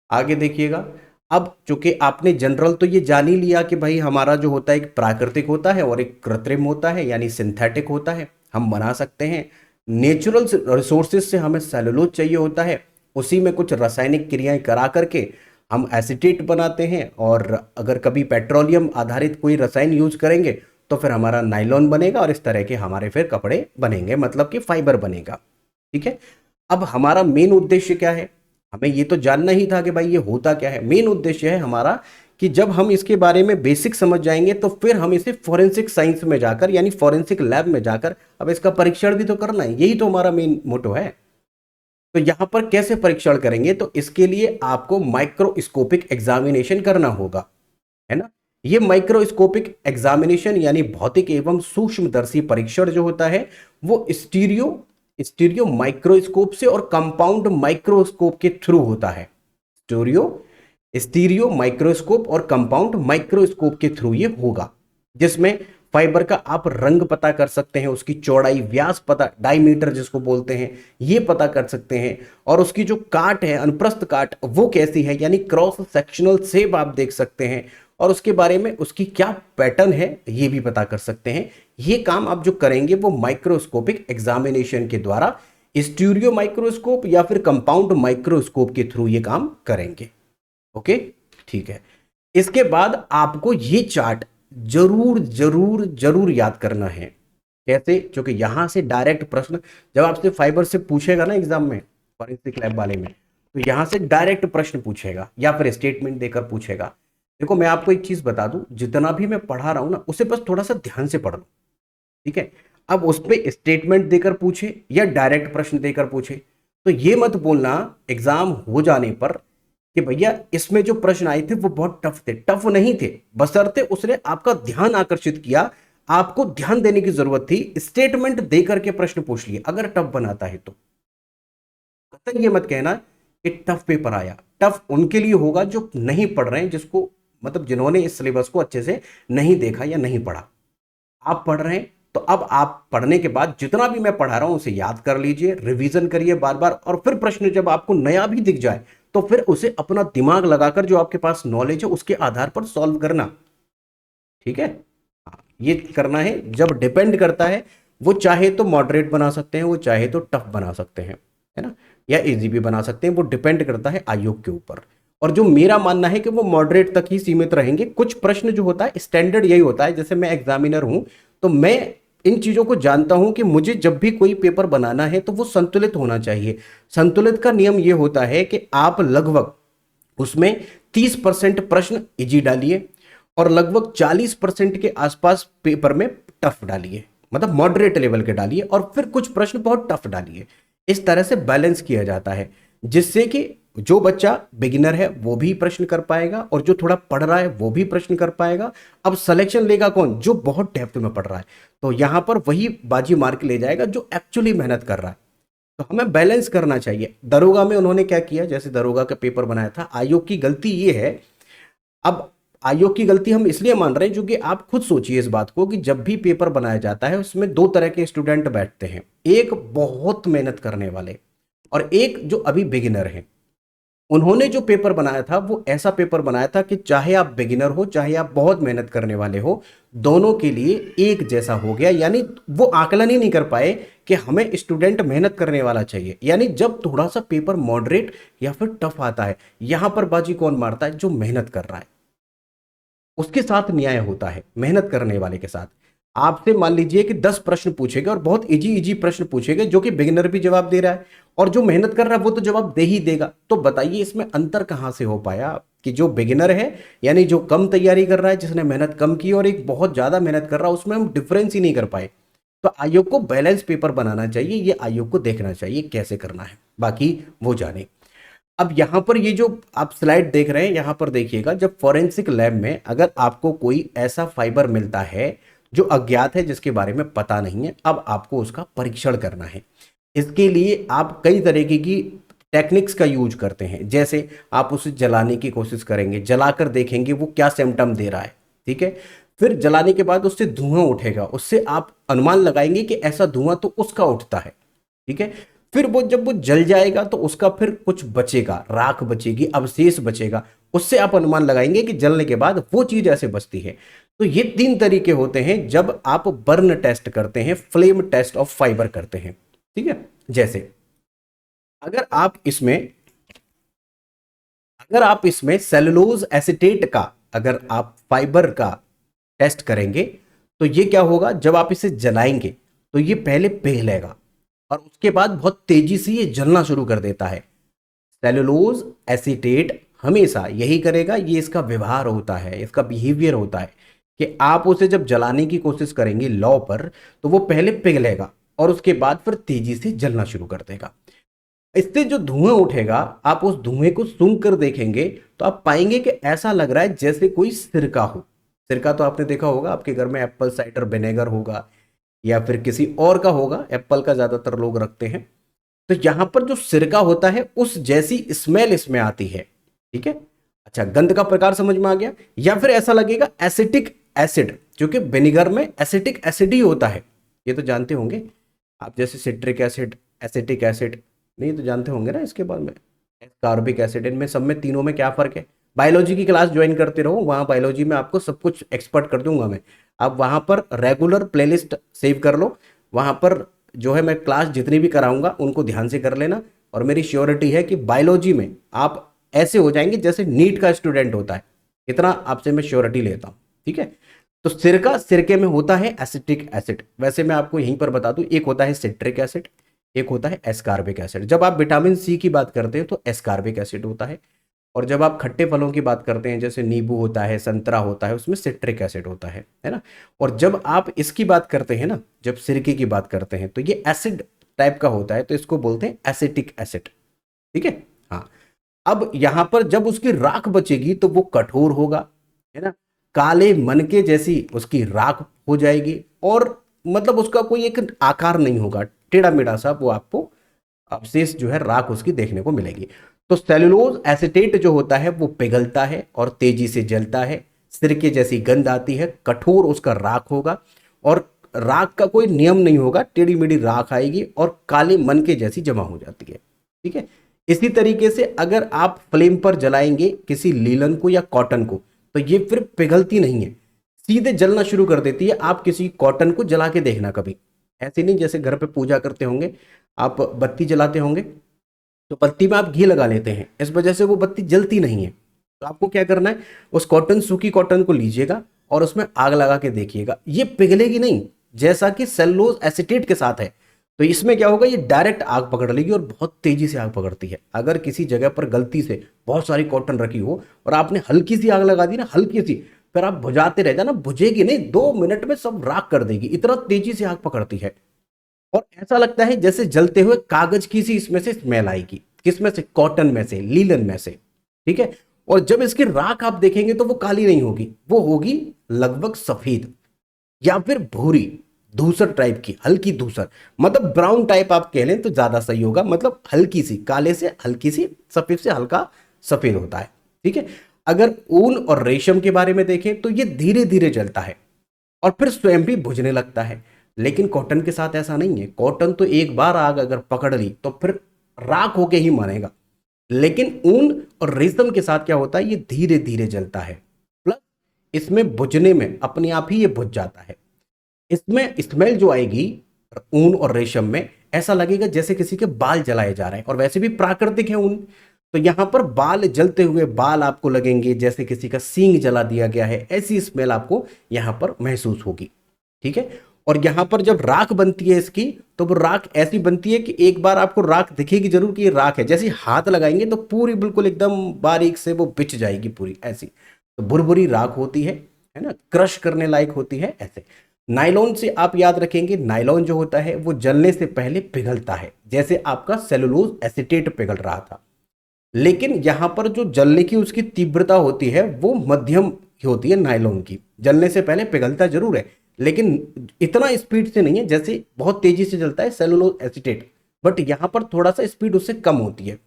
आगे देखिएगा। अब चूंकि आपने जनरल तो ये जान ही लिया कि भाई हमारा जो होता है एक प्राकृतिक होता है और एक कृत्रिम होता है, यानी सिंथेटिक होता है, हम बना सकते हैं। नेचुरल रिसोर्सेज से हमें सेलुलोज चाहिए होता है, उसी में कुछ रासायनिक क्रियाएं करा करके हम एसीटेट बनाते हैं, और अगर कभी पेट्रोलियम आधारित कोई रसायन यूज करेंगे तो फिर हमारा नायलॉन बनेगा और इस तरह के हमारे फिर कपड़े बनेंगे, मतलब कि फाइबर बनेगा। ठीक है, अब हमारा मेन उद्देश्य क्या है, हमें ये तो जानना ही था कि भाई ये होता क्या है। मेन उद्देश्य है हमारा कि जब हम इसके बारे में बेसिक समझ जाएंगे तो फिर हम इसे फॉरेंसिक साइंस में जाकर, यानी फॉरेंसिक लैब में जाकर अब इसका परीक्षण भी तो करना है, यही तो हमारा मेन मोटो है। तो यहां पर कैसे परीक्षण करेंगे, तो इसके लिए आपको माइक्रोस्कोपिक एग्जामिनेशन करना होगा, है ना। ये माइक्रोस्कोपिक एग्जामिनेशन यानी भौतिक एवं सूक्ष्मदर्शी परीक्षण जो होता है वो स्टीरियो स्टीरियो माइक्रोस्कोप से और कंपाउंड माइक्रोस्कोप के थ्रू होता है। स्टीरियो स्टीरियो माइक्रोस्कोप और कंपाउंड माइक्रोस्कोप के थ्रू ये होगा, जिसमें फाइबर का आप रंग पता कर सकते हैं, उसकी चौड़ाई, व्यास पता, डायमीटर जिसको बोलते हैं, ये पता कर सकते हैं, और उसकी जो काट है, अनुप्रस्थ काट, वो कैसी है, यानी क्रॉस सेक्शनल शेप आप देख सकते हैं, और उसके बारे में उसकी क्या पैटर्न है ये भी पता कर सकते हैं। ये काम आप जो करेंगे वो माइक्रोस्कोपिक एग्जामिनेशन के द्वारा स्टीरियो माइक्रोस्कोप या फिर कंपाउंड माइक्रोस्कोप के थ्रू ये काम करेंगे। ओके, ठीक है। इसके बाद आपको ये चार्ट जरूर जरूर जरूर याद करना है। कैसे? क्योंकि यहां से डायरेक्ट प्रश्न जब आपसे फाइबर से पूछेगा ना एग्जाम में, फॉरेंसिक लैब वाले में, तो यहां से डायरेक्ट प्रश्न पूछेगा या फिर स्टेटमेंट देकर पूछेगा। देखो मैं आपको एक चीज बता दूं, जितना भी मैं पढ़ा रहा हूं ना उसे बस थोड़ा सा ध्यान से पढ़ लो, ठीक है। अब उस पर स्टेटमेंट देकर पूछे या डायरेक्ट प्रश्न देकर पूछे तो ये मत बोलना एग्जाम हो जाने पर कि भैया इसमें जो प्रश्न आए थे वो बहुत टफ थे। टफ नहीं थे, बशर्ते उसने आपका ध्यान आकर्षित किया, आपको ध्यान देने की जरूरत थी, स्टेटमेंट देकर के प्रश्न पूछ लिए। अगर टफ बनाता है तो कतई ये मत कहना कि टफ पेपर आया। टफ उनके लिए होगा जो नहीं पढ़ रहे हैं, जिसको मतलब जिन्होंने इस सिलेबस को अच्छे से नहीं देखा या नहीं पढ़ा। आप पढ़ रहे हैं तो अब आप पढ़ने के बाद जितना भी मैं पढ़ा रहा हूं उसे याद कर लीजिए, रिवीजन करिए बार बार, और फिर प्रश्न जब आपको नया भी दिख जाए तो फिर उसे अपना दिमाग लगाकर जो आपके पास नॉलेज है उसके आधार पर सॉल्व करना। ठीक है, हाँ, ये करना है। जब डिपेंड करता है, वो चाहे तो मॉडरेट बना सकते हैं, वो चाहे तो टफ बना सकते हैं, है ना, या इजी भी बना सकते हैं, वो डिपेंड करता है आयोग के ऊपर। और जो मेरा मानना है कि वो मॉडरेट तक ही सीमित रहेंगे। कुछ प्रश्न जो होता है स्टैंडर्ड यही होता है, जैसे मैं एग्जामिनर हूं तो मैं इन चीजों को जानता हूं कि मुझे जब भी कोई पेपर बनाना है तो वो संतुलित होना चाहिए। संतुलित का नियम ये होता है कि आप लगभग उसमें 30% प्रश्न इजी डालिए और लगभग 40% के आसपास पेपर में टफ डालिए, मतलब मॉडरेट लेवल के डालिए, और फिर कुछ प्रश्न बहुत टफ डालिए। इस तरह से बैलेंस किया जाता है, जिससे कि जो बच्चा बिगिनर है वो भी प्रश्न कर पाएगा और जो थोड़ा पढ़ रहा है वो भी प्रश्न कर पाएगा। अब सिलेक्शन लेगा कौन? जो बहुत डेप्थ में पढ़ रहा है, तो यहां पर वही बाजी मार के ले जाएगा जो एक्चुअली मेहनत कर रहा है। तो हमें बैलेंस करना चाहिए। दरोगा में उन्होंने क्या किया, जैसे दरोगा का पेपर बनाया था, आयोग की गलती ये है। अब आयोग की गलती हम इसलिए मान रहे हैं क्योंकि आप खुद सोचिए इस बात को कि जब भी पेपर बनाया जाता है उसमें दो तरह के स्टूडेंट बैठते हैं, एक बहुत मेहनत करने वाले और एक जो अभी बिगिनर हैं। उन्होंने जो पेपर बनाया था वो ऐसा पेपर बनाया था कि चाहे आप बिगिनर हो चाहे आप बहुत मेहनत करने वाले हो, दोनों के लिए एक जैसा हो गया। यानी वो आकलन ही नहीं कर पाए कि हमें स्टूडेंट मेहनत करने वाला चाहिए। यानी जब थोड़ा सा पेपर मॉडरेट या फिर टफ आता है, यहां पर बाजी कौन मारता है? जो मेहनत कर रहा है, उसके साथ न्याय होता है, मेहनत करने वाले के साथ। आपसे मान लीजिए कि 10 प्रश्न पूछेगा और बहुत इजी इजी प्रश्न पूछेगा जो कि बिगिनर भी जवाब दे रहा है, और जो मेहनत कर रहा है वो तो जवाब दे ही देगा। तो बताइए इसमें अंतर कहां से हो पाया कि जो बिगिनर है, यानी जो कम तैयारी कर रहा है, जिसने मेहनत कम की, और एक बहुत ज्यादा मेहनत कर रहा है, उसमें हम डिफरेंस ही नहीं कर पाए। तो आयोग को बैलेंस पेपर बनाना चाहिए, ये आयोग को देखना चाहिए कैसे करना है, बाकी वो जाने। अब यहाँ पर ये जो आप स्लाइड देख रहे हैं, यहाँ पर देखिएगा, जब फॉरेंसिक लैब में अगर आपको कोई ऐसा फाइबर मिलता है जो अज्ञात है, जिसके बारे में पता नहीं है, अब आपको उसका परीक्षण करना है। इसके लिए आप कई तरीके की टेक्निक्स का यूज करते हैं। जैसे आप उसे जलाने की कोशिश करेंगे, जलाकर देखेंगे वो क्या सिम्टम दे रहा है, ठीक है। फिर जलाने के बाद उससे धुआं उठेगा, उससे आप अनुमान लगाएंगे कि ऐसा धुआं तो उसका उठता है, ठीक है। फिर वो जब वो जल जाएगा तो उसका फिर कुछ बचेगा, राख बचेगी, अवशेष बचेगा, उससे आप अनुमान लगाएंगे कि जलने के बाद वो चीज ऐसे बचती है। तो ये 3 तरीके होते हैं जब आप बर्न टेस्ट करते हैं, फ्लेम टेस्ट ऑफ फाइबर करते हैं, ठीक है। जैसे अगर आप इसमें अगर आप इसमें सेलुलोज एसीटेट का, अगर आप फाइबर का टेस्ट करेंगे तो ये क्या होगा, जब आप इसे जलाएंगे तो ये पहले पिघलेगा और उसके बाद बहुत तेजी से ये जलना शुरू कर देता है। सेलुलोज एसीटेट हमेशा यही करेगा, ये इसका व्यवहार होता है, इसका बिहेवियर होता है कि आप उसे जब जलाने की कोशिश करेंगे लौ पर, तो वो पहले पिघलेगा और उसके बाद फिर तेजी से जलना शुरू कर देगा। इससे जो धुआं उठेगा, आप उस धुएं को सूंघ कर देखेंगे तो आप पाएंगे कि ऐसा लग रहा है जैसे कोई सिरका हो। सिरका तो आपने देखा होगा, आपके घर में एप्पल साइडर विनेगर होगा या फिर किसी और का होगा, एप्पल का ज्यादातर लोग रखते हैं। तो यहां पर जो सिरका होता है उस जैसी स्मेल इसमें आती है, ठीक है। अच्छा, गंध का प्रकार समझ में आ गया। या फिर ऐसा लगेगा एसिटिक एसिड, क्योंकि विनेगर में एसिटिक एसिड ही होता है, ये तो जानते होंगे आप। जैसे सिट्रिक एसिड, एसिटिक एसिड, नहीं तो जानते होंगे ना इसके बारे में। कार्बिक एसिड, इनमें सब में, तीनों में क्या फर्क है। बायोलॉजी की क्लास ज्वाइन करते रहो, वहाँ बायोलॉजी में आपको सब कुछ एक्सपर्ट कर दूंगा मैं। आप वहाँ पर रेगुलर प्लेलिस्ट सेव कर लो, वहाँ पर जो है मैं क्लास जितनी भी कराऊंगा उनको ध्यान से कर लेना। और मेरी श्योरिटी है कि बायोलॉजी में आप ऐसे हो जाएंगे जैसे नीट का स्टूडेंट होता है, इतना आपसे मैं श्योरिटी लेता हूँ, ठीक है। तो सिरका, सिरके में होता है एसिटिक एसिड। वैसे मैं आपको यहीं पर बता दूं, एक होता है सिट्रिक एसिड, एक होता है एस्कार्बिक एसिड। जब आप विटामिन सी की बात करते हैं तो एस्कार्बिक एसिड होता है, और जब आप खट्टे फलों की बात करते हैं जैसे नींबू होता है, संतरा होता है, उसमें सिट्रिक एसिड होता है ना। और जब आप इसकी बात करते हैं ना, जब सिरके की बात करते हैं तो ये एसिड टाइप का होता है, तो इसको बोलते हैं एसिटिक एसिड, ठीक है। हाँ, अब यहां पर जब उसकी राख बचेगी तो वो कठोर होगा, है ना, काले मनके जैसी उसकी राख हो जाएगी, और मतलब उसका कोई एक आकार नहीं होगा, टेढ़ा मेढ़ा सा वो आपको अवशेष जो है, राख उसकी देखने को मिलेगी। तो सेलुलोज एसिटेट जो होता है वो पिघलता है और तेजी से जलता है, सिरके जैसी गंध आती है, कठोर उसका राख होगा, और राख का कोई नियम नहीं होगा, टेढ़ी मेढ़ी राख आएगी और काले मनके जैसी जमा हो जाती है, ठीक है। इसी तरीके से अगर आप फ्लेम पर जलाएंगे किसी लीलन को या कॉटन को, तो ये फिर पिघलती नहीं है, सीधे जलना शुरू कर देती है। आप किसी कॉटन को जला के देखना कभी, ऐसे नहीं जैसे घर पे पूजा करते होंगे, आप बत्ती जलाते होंगे तो बत्ती में आप घी लगा लेते हैं, इस वजह से वो बत्ती जलती नहीं है। तो आपको क्या करना है, उस कॉटन, सूखी कॉटन को लीजिएगा और उसमें आग लगा के देखिएगा, ये पिघलेगी नहीं, जैसा कि सेलुलोज एसिटेट के साथ है। तो इसमें क्या होगा, ये डायरेक्ट आग पकड़ लेगी और बहुत तेजी से आग पकड़ती है। अगर किसी जगह पर गलती से बहुत सारी कॉटन रखी हो और आपने हल्की सी आग लगा दी ना, हल्की सी, फिर आप बुझाते रह जाना, बुझेगी नहीं, 2 मिनट में सब राख कर देगी, इतना तेजी से आग पकड़ती है। और ऐसा लगता है जैसे जलते हुए कागज की सी इसमें से स्मेल आएगी, किसमें से, कॉटन में से, लीलन में से, ठीक है। और जब इसकी राख आप देखेंगे तो वो काली नहीं होगी, वो होगी लगभग सफेद या फिर भूरी, धूसर टाइप की, हल्की धूसर, मतलब ब्राउन टाइप आप कह लें तो ज्यादा सही होगा, मतलब हल्की सी काले से हल्की सी सफेद से हल्का सफेद होता है, ठीक है। अगर ऊन और रेशम के बारे में देखें तो ये धीरे धीरे जलता है और फिर स्वयं भी बुझने लगता है। लेकिन कॉटन के साथ ऐसा नहीं है, कॉटन तो एक बार आग अगर पकड़ ली तो फिर राख होके ही मरेगा। लेकिन ऊन और रेशम के साथ क्या होता है, ये धीरे धीरे जलता है, प्लस इसमें बुझने में अपने आप ही ये बुझ जाता है। इसमें स्मेल जो आएगी ऊन और रेशम में, ऐसा लगेगा जैसे किसी के बाल जलाए जा रहे हैं, और वैसे भी प्राकृतिक है ऊन। तो यहां पर बाल जलते हुए बाल आपको लगेंगे जैसे किसी का सींग जला दिया गया है, ऐसी स्मेल आपको यहां पर महसूस होगी, ठीक है। और यहां पर जब राख बनती है इसकी, तो वो राख ऐसी बनती है कि एक बार आपको राख दिखेगी जरूर कि ये राख है, जैसे हाथ लगाएंगे तो पूरी बिल्कुल एकदम बारीक से वो बिछ जाएगी पूरी, ऐसी तो बुरबुरी राख होती है ना, क्रश करने लायक होती है ऐसे। नायलॉन से आप याद रखेंगे, नायलॉन जो होता है वो जलने से पहले पिघलता है, जैसे आपका सेलुलोज एसीटेट पिघल रहा था। लेकिन यहाँ पर जो जलने की उसकी तीव्रता होती है वो मध्यम होती है नायलॉन की। जलने से पहले पिघलता जरूर है, लेकिन इतना स्पीड से नहीं है, जैसे बहुत तेजी से जलता है सेलुलोज एसीटेट, बट यहाँ पर थोड़ा सा स्पीड उससे कम होती है।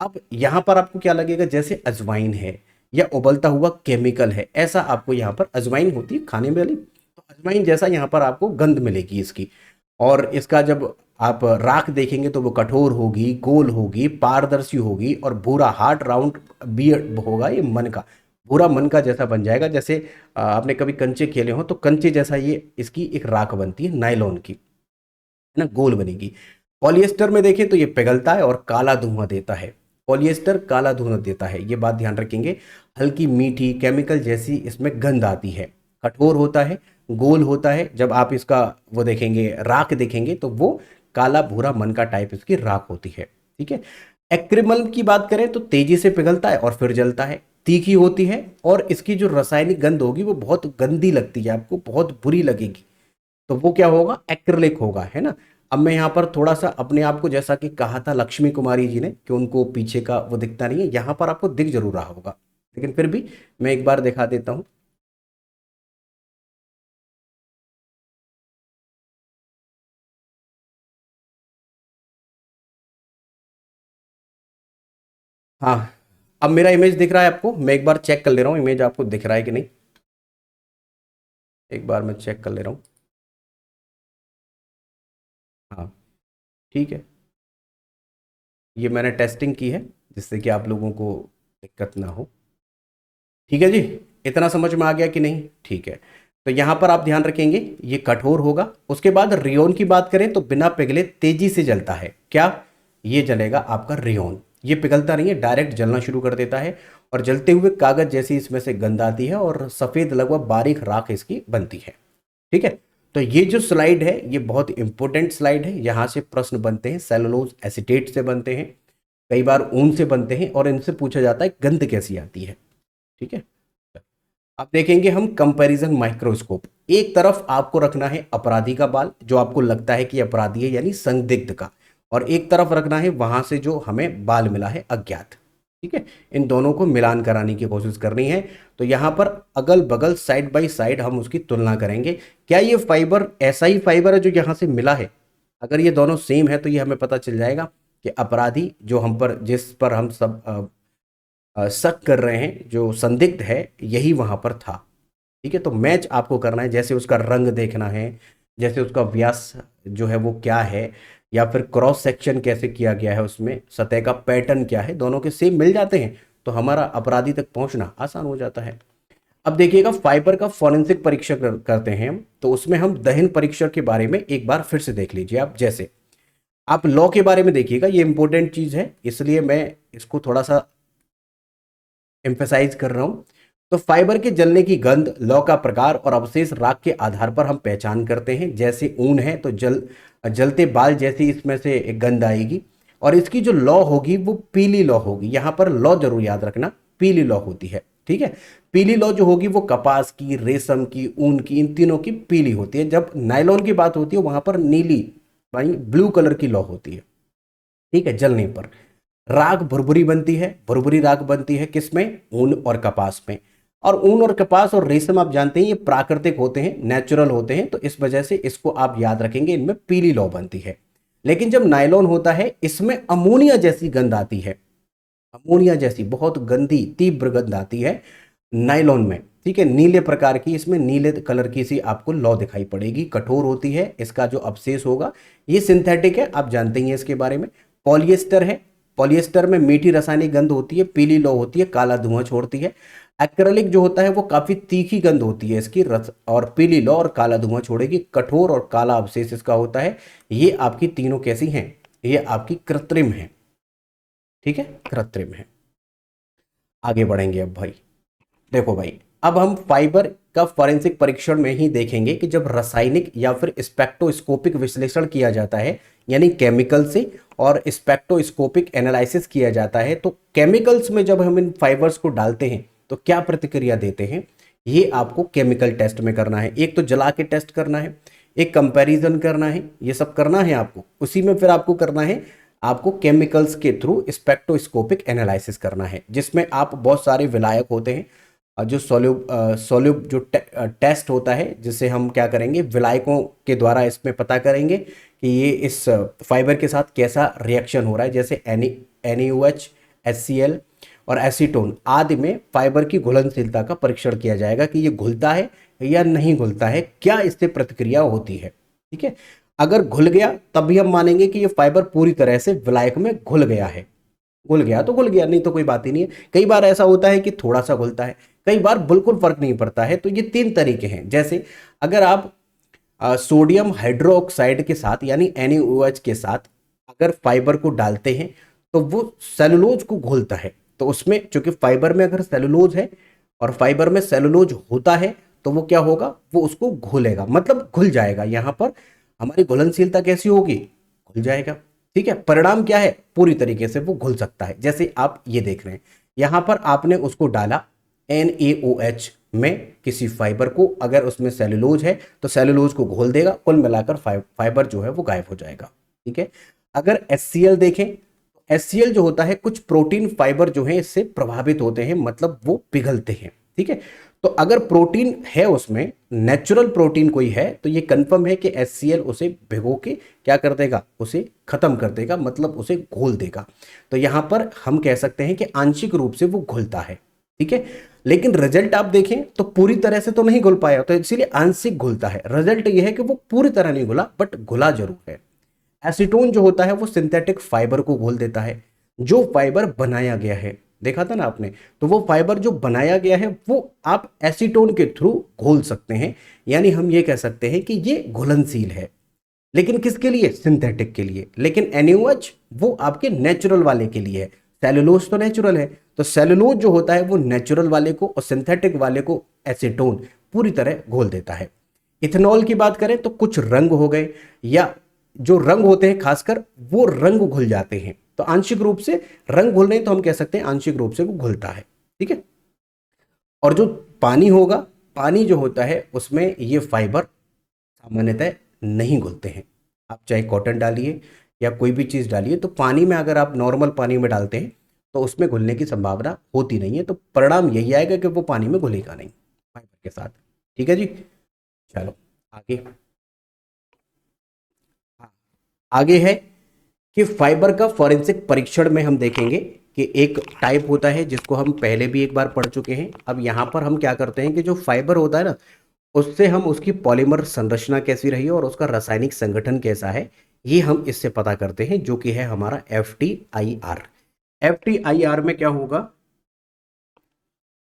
अब यहाँ पर आपको क्या लगेगा, जैसे अजवाइन है या उबलता हुआ केमिकल है, ऐसा आपको यहाँ पर अजवाइन होती है खाने में वाली, तो अजवाइन जैसा यहाँ पर आपको गंध मिलेगी इसकी। और इसका जब आप राख देखेंगे तो वो कठोर होगी, गोल होगी, पारदर्शी होगी और भूरा हार्ड राउंड बियर होगा, ये मन का भूरा मन का जैसा बन जाएगा। जैसे आपने कभी कंचे खेले हो तो कंचे जैसा ये इसकी एक राख बनती है नायलॉन की, है ना, गोल बनेगी। पॉलिएस्टर में देखें तो ये पिघलता है और काला धुआं देता है। पॉलिएस्टर काला धुआं देता है, ये बात ध्यान रखेंगे। हल्की मीठी केमिकल जैसी इसमें गंध आती है, कठोर होता है, गोल होता है। जब आप इसका वो देखेंगे, राख देखेंगे, तो वो काला भूरा मन का टाइप इसकी राख होती है। ठीक है। एक्रिमल की बात करें तो तेजी से पिघलता है और फिर जलता है, तीखी होती है और इसकी जो रासायनिक गंध होगी वो बहुत गंदी लगती है, आपको बहुत बुरी लगेगी। तो वो क्या होगा, एक्रिलिक होगा, है ना। अब मैं यहाँ पर थोड़ा सा अपने आप को, जैसा कि कहा था लक्ष्मी कुमारी जी ने कि उनको पीछे का वो दिखता नहीं है, यहाँ पर आपको दिख जरूर रहा होगा, लेकिन फिर भी मैं एक बार दिखा देता हूँ। हाँ, अब मेरा इमेज दिख रहा है आपको, मैं एक बार चेक कर ले रहा हूँ इमेज आपको दिख रहा है कि नहीं, एक बार मैं चेक कर ले रहा हूँ। हाँ, ठीक है, ये मैंने टेस्टिंग की है जिससे कि आप लोगों को दिक्कत ना हो। ठीक है जी, इतना समझ में आ गया कि नहीं? ठीक है। तो यहाँ पर आप ध्यान रखेंगे ये कठोर होगा। उसके बाद रियोन की बात करें तो बिना पिघले तेजी से जलता है। क्या? ये जलेगा आपका रियोन। ये पिघलता नहीं है, डायरेक्ट जलना शुरू कर देता है और जलते हुए कागज जैसी इसमें से गंध आती है और सफ़ेद लगभग बारीक राख इसकी बनती है। ठीक है। तो ये जो स्लाइड है ये बहुत इंपॉर्टेंट स्लाइड है, यहाँ से प्रश्न बनते हैं, सेलुलोज एसीटेट से बनते हैं, कई बार ऊन से बनते हैं और इनसे पूछा जाता है गंध कैसी आती है। ठीक है। अब देखेंगे हम कंपैरिजन माइक्रोस्कोप। एक तरफ आपको रखना है अपराधी का बाल, जो आपको लगता है कि अपराधी है यानी संदिग्ध का, और एक तरफ रखना है वहां से जो हमें बाल मिला है अज्ञात। ठीक है। इन दोनों को मिलान कराने की कोशिश करनी है। तो यहाँ पर अगल बगल साइड बाय साइड हम उसकी तुलना करेंगे। क्या ये फाइबर ऐसा ही फाइबर है जो यहाँ से मिला है? अगर ये दोनों सेम है तो ये हमें पता चल जाएगा कि अपराधी जो हम पर, जिस पर हम सब शक कर रहे हैं, जो संदिग्ध है, यही वहां पर था। ठीक है। तो मैच आपको करना है, जैसे उसका रंग देखना है, जैसे उसका व्यास जो है वो क्या है, या फिर क्रॉस सेक्शन कैसे किया गया है, उसमें सतह का पैटर्न क्या है, दोनों के सेम मिल जाते हैं तो हमारा अपराधी तक पहुंचना आसान हो जाता है। अब देखिएगा फाइबर का फॉरेंसिक परीक्षण करते हैं हम, तो उसमें हम दहन परीक्षण के बारे में एक बार फिर से देख लीजिए। आप जैसे आप लॉ के बारे में देखिएगा, ये इंपॉर्टेंट चीज है इसलिए मैं इसको थोड़ा सा एम्फेसाइज कर रहा हूं। तो फाइबर के जलने की गंध लौ का प्रकार और अवशेष राख के आधार पर हम पहचान करते हैं। जैसे ऊन है तो जलते बाल जैसी इसमें से एक गंध आएगी, और इसकी जो लौ होगी वो पीली लौ होगी। यहां पर लौ जरूर याद रखना, पीली लौ होती है। ठीक है। पीली लौ जो होगी वो कपास की, रेशम की, ऊन की, इन तीनों की पीली होती है। जब नायलॉन की बात होती है वहां पर नीली, भाई ब्लू कलर की लौ होती है। ठीक है। जलने पर राख भुरभुरी बनती है। भुरभुरी राख बनती है किसमें? ऊन और कपास में। और ऊन और कपास और रेशम आप जानते हैं ये प्राकृतिक होते हैं, नेचुरल होते हैं, तो इस वजह से इसको आप याद रखेंगे, इनमें पीली लौ बनती है। लेकिन जब नायलॉन होता है इसमें अमोनिया जैसी गंध आती है। अमोनिया जैसी बहुत गंदी तीव्र गंध आती है नायलॉन में। ठीक है। नीले प्रकार की, इसमें नीले कलर की सी आपको लौ दिखाई पड़ेगी, कठोर होती है। इसका जो अवशेष होगा ये सिंथेटिक है, आप जानते ही हैं इसके बारे में। पॉलिएस्टर है, पॉलिएस्टर में मीठी रासायनिक गंध होती है, पीली लौ होती है, काला धुआं छोड़ती है। एक्रेलिक जो होता है वो काफी तीखी गंध होती है इसकी, रस और पीली लौ और काला धुआं छोड़ेगी, कठोर और काला अवशेष इसका होता है। ये आपकी तीनों कैसी हैं? ये आपकी कृत्रिम है। ठीक है, कृत्रिम है। आगे बढ़ेंगे अब भाई। देखो भाई, अब हम फाइबर का फॉरेंसिक परीक्षण में ही देखेंगे कि जब रासायनिक या फिर स्पेक्ट्रोस्कोपिक विश्लेषण किया जाता है, यानी केमिकल से, और स्पेक्ट्रोस्कोपिक एनालिसिस किया जाता है, तो केमिकल्स में जब हम इन फाइबर्स को डालते हैं तो क्या प्रतिक्रिया देते हैं, ये आपको केमिकल टेस्ट में करना है। एक तो जला के टेस्ट करना है, एक कंपैरिजन करना है, ये सब करना है आपको। उसी में फिर आपको करना है आपको केमिकल्स के थ्रू स्पेक्ट्रोस्कोपिक एनालिसिस करना है, जिसमें आप बहुत सारे विलायक होते हैं जो सोल्यूब जो टेस्ट होता है, जिससे हम क्या करेंगे, विलायकों के द्वारा इसमें पता करेंगे कि ये इस फाइबर के साथ कैसा रिएक्शन हो रहा है। जैसे NaOH, HCl और एसीटोन आदि में फाइबर की घुलनशीलता का परीक्षण किया जाएगा कि ये घुलता है या नहीं घुलता है, क्या इससे प्रतिक्रिया होती है। ठीक है, अगर घुल गया तब भी हम मानेंगे कि ये फाइबर पूरी तरह से विलायक में घुल गया है। घुल गया तो घुल गया, नहीं तो कोई बात ही नहीं है। कई बार ऐसा होता है कि थोड़ा सा घुलता है, कई बार बिल्कुल फर्क नहीं पड़ता है। तो ये तीन तरीके हैं। जैसे अगर आप सोडियम हाइड्रोक्साइड के साथ यानी NaOH के साथ अगर फाइबर को डालते हैं तो वो सेलुलोज को घोलता है। तो उसमें चूंकि फाइबर में अगर सेलुलोज है और फाइबर में सेलुलोज होता है तो वो क्या होगा, वो उसको घोलेगा, मतलब घुल जाएगा। यहां पर हमारी घुलनशीलता कैसी होगी, घुल जाएगा। ठीक है, परिणाम क्या है, पूरी तरीके से वो घुल सकता है। जैसे आप ये देख रहे हैं, यहां पर आपने उसको डाला NaOH में किसी फाइबर को, अगर उसमें सेलुलोज है तो सेलुलोज को घोल देगा, कुल मिलाकर फाइबर जो है वो गायब हो जाएगा। ठीक है, अगर HCl देखें, HCl जो होता है, कुछ प्रोटीन फाइबर जो है इससे प्रभावित होते हैं, मतलब वो पिघलते हैं। ठीक है, तो अगर प्रोटीन है उसमें, नेचुरल प्रोटीन कोई है, तो ये कंफर्म है कि HCl उसे भिगो के क्या कर देगा, उसे खत्म कर देगा, मतलब उसे घोल देगा। तो यहां पर हम कह सकते हैं कि आंशिक रूप से वो घुलता है। ठीक है, लेकिन रिजल्ट आप देखें तो पूरी तरह से तो नहीं घुल पाया, तो इसीलिए आंशिक घुलता है। रिजल्ट ये है कि वो पूरी तरह नहीं घुला, बट घुला जरूर है। एसीटोन जो होता है वो सिंथेटिक फाइबर को घोल देता है, जो फाइबर बनाया गया है, देखा था ना आपने। तो वो फाइबर जो बनाया गया है वो आप एसीटोन के थ्रू घोल सकते हैं, यानी हम ये कह सकते हैं कि ये घुलनशील है। लेकिन किसके लिए, सिंथेटिक के लिए। लेकिन NaOH वो आपके नेचुरल वाले के लिए है। सेलुलोज तो नेचुरल है, तो सेलुलोज जो होता है वो नेचुरल वाले को और सिंथेटिक वाले को एसीटोन पूरी तरह घोल देता है। इथेनॉल की बात करें तो कुछ रंग हो गए, या जो रंग होते हैं खासकर, वो रंग घुल जाते हैं। तो आंशिक रूप से रंग घुल रहे हैं, तो हम कह सकते हैं आंशिक रूप से वो घुलता है। ठीक है, और जो पानी होगा, पानी जो होता है उसमें ये फाइबर सामान्यतः नहीं घुलते हैं। आप चाहे कॉटन डालिए या कोई भी चीज़ डालिए, तो पानी में अगर आप नॉर्मल पानी में डालते हैं तो उसमें घुलने की संभावना होती नहीं है। तो परिणाम यही आएगा कि वो पानी में घुलेगा नहीं फाइबर के साथ। ठीक है जी, चलो आगे। हाँ, आगे है कि फाइबर का फॉरेंसिक परीक्षण में हम देखेंगे कि एक टाइप होता है जिसको हम पहले भी एक बार पढ़ चुके हैं। अब यहाँ पर हम क्या करते हैं कि जो फाइबर होता है ना, उससे हम उसकी पॉलीमर संरचना कैसी रही है और उसका रासायनिक संगठन कैसा है, ये हम इससे पता करते हैं, जो कि है हमारा FTIR। FTIR में क्या होगा,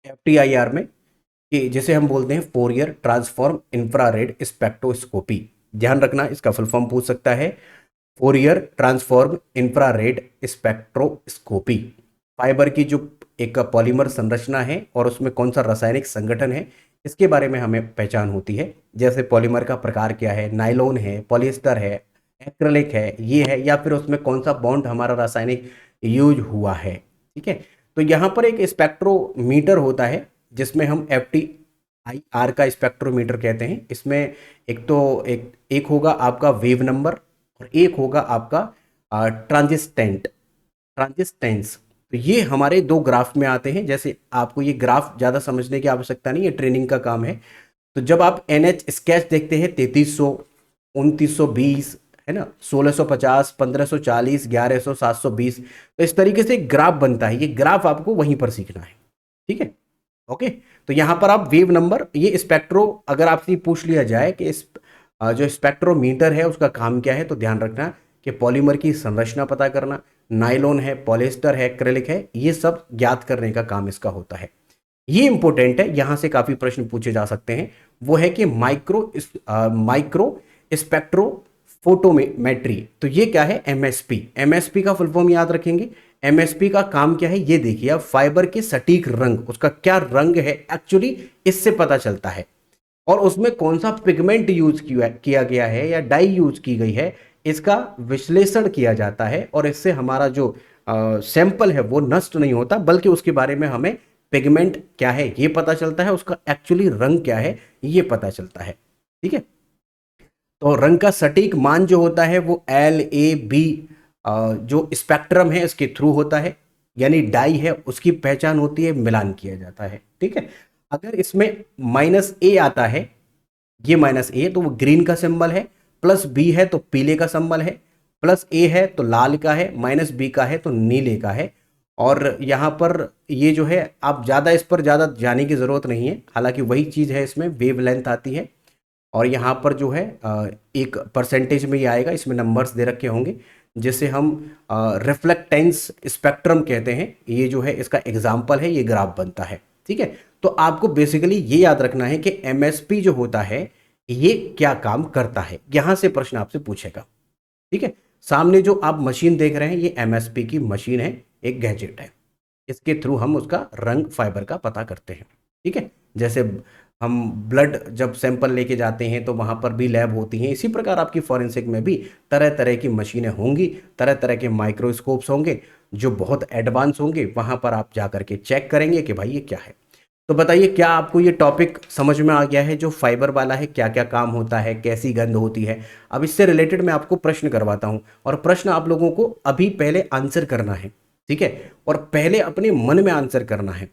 FTIR में कि जिसे हम बोलते हैं फोरियर ट्रांसफॉर्म इंफ्रारेड स्पेक्ट्रोस्कोपी। ध्यान रखना, इसका फुल फॉर्म पूछ सकता है, Fourier transform infrared spectroscopy. Fibre की जो एक पॉलीमर संरचना है और उसमें कौन सा रासायनिक संगठन है, इसके बारे में हमें पहचान होती है। जैसे पॉलीमर का प्रकार क्या है, नायलॉन है, पॉलिएस्टर है, एक्रेलिक है, ये है, या फिर उसमें कौन सा बॉन्ड हमारा रासायनिक यूज हुआ है। ठीक है, तो यहाँ पर एक स्पेक्ट्रोमीटर होता है जिसमें हम FTIR का स्पेक्ट्रोमीटर कहते हैं। इसमें एक तो एक होगा आपका वेव नंबर और एक होगा आपका ट्रांजिस्टेंस। तो ये हमारे दो ग्राफ में आते हैं। जैसे आपको ये ग्राफ ज़्यादा समझने की आवश्यकता नहीं है, ट्रेनिंग का काम है। तो जब आप NH स्केच देखते हैं 3300, 2920, है ना, 1650, 1540, 1100, 720, तो इस तरीके से एक ग्राफ बनता है। ये ग्राफ आपको वहीं पर सीखना है। ठीक है, ओके। तो यहां पर आप वेव नंबर, ये स्पेक्ट्रो, अगर आपसे पूछ लिया जाए कि इस जो स्पेक्ट्रोमीटर है उसका काम क्या है, तो ध्यान रखना कि पॉलीमर की संरचना पता करना, नायलॉन है, पॉलिएस्टर है, एक्रेलिक है, ये सब ज्ञात करने का काम इसका होता है। ये इंपॉर्टेंट है, यहां से काफी प्रश्न पूछे जा सकते हैं। वो है कि माइक्रो स्पेक्ट्रो फोटोमेट्री। तो ये क्या है, MSP का फुल फॉर्म याद रखेंगे। MSP का काम क्या है, ये देखिए आप, फाइबर के सटीक रंग, उसका क्या रंग है एक्चुअली, इससे पता चलता है। और उसमें कौन सा पिगमेंट यूज किया गया है या डाई यूज की गई है, इसका विश्लेषण किया जाता है। और इससे हमारा जो सैंपल है वो नष्ट नहीं होता, बल्कि उसके बारे में हमें पिगमेंट क्या है ये पता चलता है, उसका एक्चुअली रंग क्या है ये पता चलता है। ठीक है, तो रंग का सटीक मान जो होता है वो LAB जो स्पेक्ट्रम है इसके थ्रू होता है, यानी डाई है उसकी पहचान होती है, मिलान किया जाता है। ठीक है, अगर इसमें माइनस ए आता है, ये माइनस ए तो वो ग्रीन का सिंबल है, प्लस बी है तो पीले का सिंबल है, प्लस ए है तो लाल का है, माइनस बी का है तो नीले का है। और यहाँ पर ये जो है आप ज़्यादा इस पर ज़्यादा जाने की ज़रूरत नहीं है, हालांकि वही चीज़ है, इसमें वेव लेंथ आती है और यहाँ पर जो है एक परसेंटेज में ये आएगा, इसमें नंबर्स दे रखे होंगे जिसे हम रिफ्लेक्टेंस स्पेक्ट्रम कहते हैं। ये जो है इसका एग्जाम्पल है, ये ग्राफ बनता है। ठीक है, तो आपको बेसिकली ये याद रखना है कि एमएसपी जो होता है ये क्या काम करता है, यहां से प्रश्न आपसे पूछेगा। ठीक है, सामने जो आप मशीन देख रहे हैं ये एमएसपी की मशीन है, एक गैजेट है, इसके थ्रू हम उसका रंग फाइबर का पता करते हैं। ठीक है, जैसे हम ब्लड जब सैंपल लेके जाते हैं तो वहाँ पर भी लैब होती हैं, इसी प्रकार आपकी फॉरेंसिक में भी तरह तरह की मशीनें होंगी, तरह तरह के माइक्रोस्कोप्स होंगे जो बहुत एडवांस होंगे, वहाँ पर आप जा करके चेक करेंगे कि भाई ये क्या है। तो बताइए, क्या आपको ये टॉपिक समझ में आ गया है जो फाइबर वाला है, क्या क्या काम होता है, कैसी गंध होती है। अब इससे रिलेटेड मैं आपको प्रश्न करवाता हूँ और प्रश्न आप लोगों को अभी पहले आंसर करना है। ठीक है, और पहले अपने मन में आंसर करना है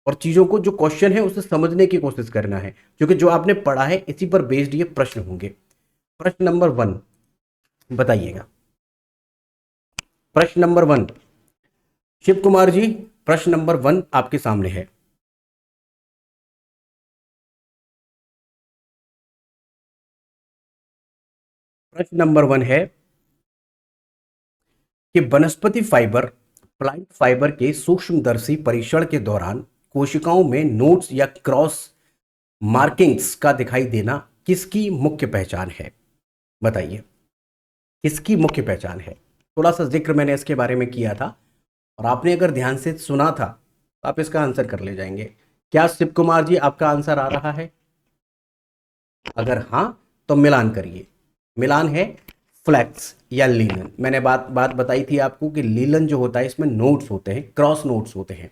और चीज़ों को जो क्वेश्चन है उसे समझने की कोशिश करना है, क्योंकि जो आपने पढ़ा है इसी पर बेस्ड ये प्रश्न होंगे। प्रश्न नंबर 1 बताइएगा। प्रश्न नंबर 1, शिव कुमार जी, प्रश्न नंबर 1 आपके सामने है। प्रश्न नंबर 1 है कि वनस्पति फाइबर, प्लांट फाइबर के सूक्ष्मदर्शी परीक्षण के दौरान कोशिकाओं में नोड्स या क्रॉस मार्किंग्स का दिखाई देना किसकी मुख्य पहचान है? बताइए, किसकी मुख्य पहचान है? थोड़ा सा जिक्र मैंने इसके बारे में किया था और आपने अगर ध्यान से सुना था तो आप इसका आंसर कर ले जाएंगे। क्या शिव कुमार जी आपका आंसर आ रहा है? अगर हाँ तो मिलान करिए। मिलान है फ्लैक्स या लीलन। मैंने बात बात बताई थी आपको कि लीलन जो होता है इसमें नोट्स होते हैं, क्रॉस नोट्स होते हैं,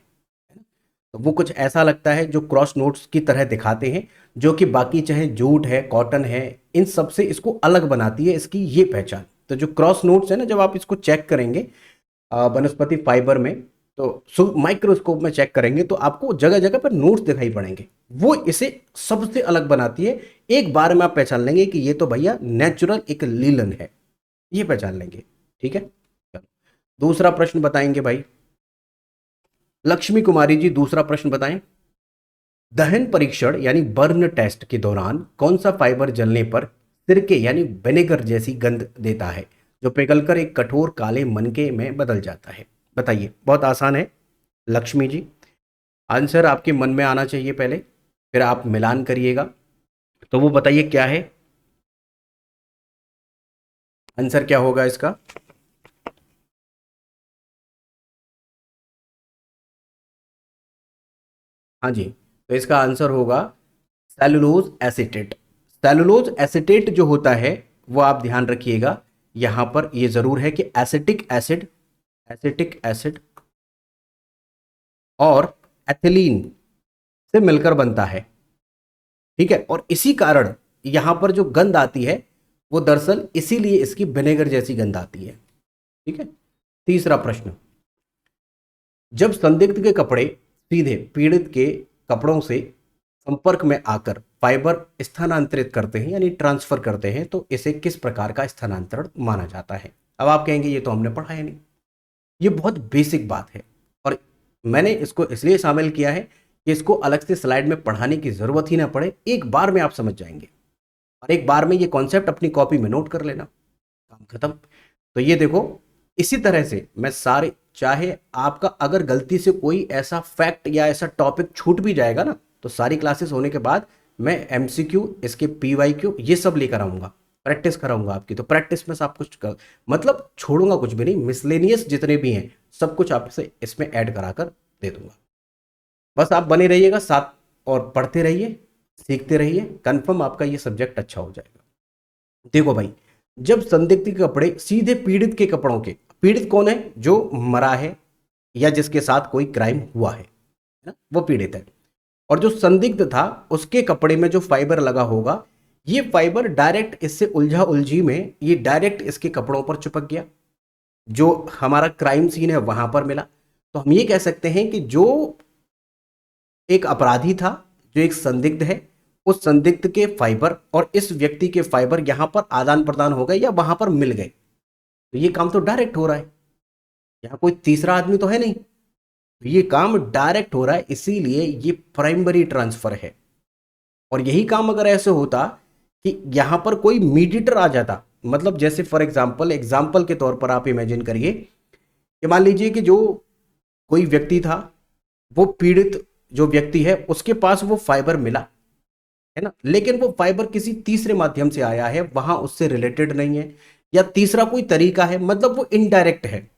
तो वो कुछ ऐसा लगता है जो क्रॉस नोट्स की तरह दिखाते हैं, जो कि बाकी चाहे जूट है, कॉटन है, इन सब से इसको अलग बनाती है, इसकी ये पहचान। तो जो क्रॉस नोट्स है ना, जब आप इसको चेक करेंगे वनस्पति फाइबर में, तो माइक्रोस्कोप में चेक करेंगे तो आपको जगह जगह पर नोट्स दिखाई पड़ेंगे, वो इसे सबसे अलग बनाती है। एक बार में आप पहचान लेंगे कि ये तो भैया नेचुरल एक लीलन है, ये पहचान लेंगे। ठीक है, चलो दूसरा प्रश्न बताएंगे भाई। लक्ष्मी कुमारी जी दूसरा प्रश्न बताएं। दहन परीक्षण यानी बर्न टेस्ट के दौरान कौन सा फाइबर जलने पर सिरके यानी विनेगर जैसी गंध देता है, जो पिघलकर एक कठोर काले मनके में बदल जाता है? बताइए, बहुत आसान है लक्ष्मी जी, आंसर आपके मन में आना चाहिए पहले, फिर आप मिलान करिएगा। तो वो बताइए क्या है आंसर, क्या होगा इसका? हाँ जी, तो इसका आंसर होगा सेलुलोज एसीटेट। सेलुलोज एसीटेट जो होता है वो आप ध्यान रखिएगा, यहां पर ये जरूर है कि एसिटिक एसिड, एसिटिक एसिड और एथिलीन से मिलकर बनता है। ठीक है, और इसी कारण यहां पर जो गंध आती है वो दरअसल इसीलिए इसकी विनेगर जैसी गंध आती है। ठीक है, तीसरा प्रश्न, जब संदिग्ध के कपड़े सीधे पीड़ित के कपड़ों से संपर्क में आकर फाइबर स्थानांतरित करते हैं यानी ट्रांसफर करते हैं, तो इसे किस प्रकार का स्थानांतरण माना जाता है? अब आप कहेंगे ये तो हमने पढ़ा है नहीं, ये बहुत बेसिक बात है और मैंने इसको इसलिए शामिल किया है कि इसको अलग से स्लाइड में पढ़ाने की जरूरत ही ना पड़े, एक बार में आप समझ जाएंगे और एक बार में ये कॉन्सेप्ट अपनी कॉपी में नोट कर लेना, काम खत्म। तो ये देखो, इसी तरह से मैं सारे, चाहे आपका अगर गलती से कोई ऐसा फैक्ट या ऐसा टॉपिक छूट भी जाएगा ना, तो सारी क्लासेस होने के बाद मैं एमसीक्यू, इसके पीवाईक्यू ये सब लेकर आऊंगा, प्रैक्टिस कराऊंगा आपकी। तो प्रैक्टिस में सब कुछ मतलब छोड़ूंगा कुछ भी नहीं, मिसलेनियस जितने भी हैं सब कुछ आपसे इसमें ऐड कराकर दे दूंगा। बस आप बने रहिएगा साथ और पढ़ते रहिए, सीखते रहिए, कंफर्म आपका ये सब्जेक्ट अच्छा हो जाएगा। देखो भाई, जब संदिग्ध के कपड़े सीधे पीड़ित के कपड़ों के, पीड़ित कौन है? जो मरा है या जिसके साथ कोई क्राइम हुआ है ना, वो पीड़ित है। और जो संदिग्ध था उसके कपड़े में जो फाइबर लगा होगा, ये फाइबर डायरेक्ट इससे उलझा उलझी में ये डायरेक्ट इसके कपड़ों पर चिपक गया। जो हमारा क्राइम सीन है वहां पर मिला। तो हम ये कह सकते हैं कि जो एक अपराधी था, जो एक संदिग्ध है, उस संदिग्ध के फाइबर और इस व्यक्ति के फाइबर यहां पर आदान प्रदान हो गए या वहां पर मिल गए, तो ये काम तो डायरेक्ट हो रहा है। यहाँ कोई तीसरा आदमी तो है नहीं, तो ये काम डायरेक्ट हो रहा है, इसीलिए ये प्राइमरी ट्रांसफर है। और यही काम अगर ऐसे होता कि यहां पर कोई मीडिएटर आ जाता, मतलब जैसे फॉर एग्जाम्पल के तौर पर आप इमेजिन करिए कि मान लीजिए कि जो कोई व्यक्ति था, वो पीड़ित जो व्यक्ति है उसके पास वो फाइबर मिला, है ना, लेकिन वो फाइबर किसी तीसरे माध्यम से आया है, वहां उससे रिलेटेड नहीं है, या तीसरा कोई तरीका है, मतलब वो इनडायरेक्ट है।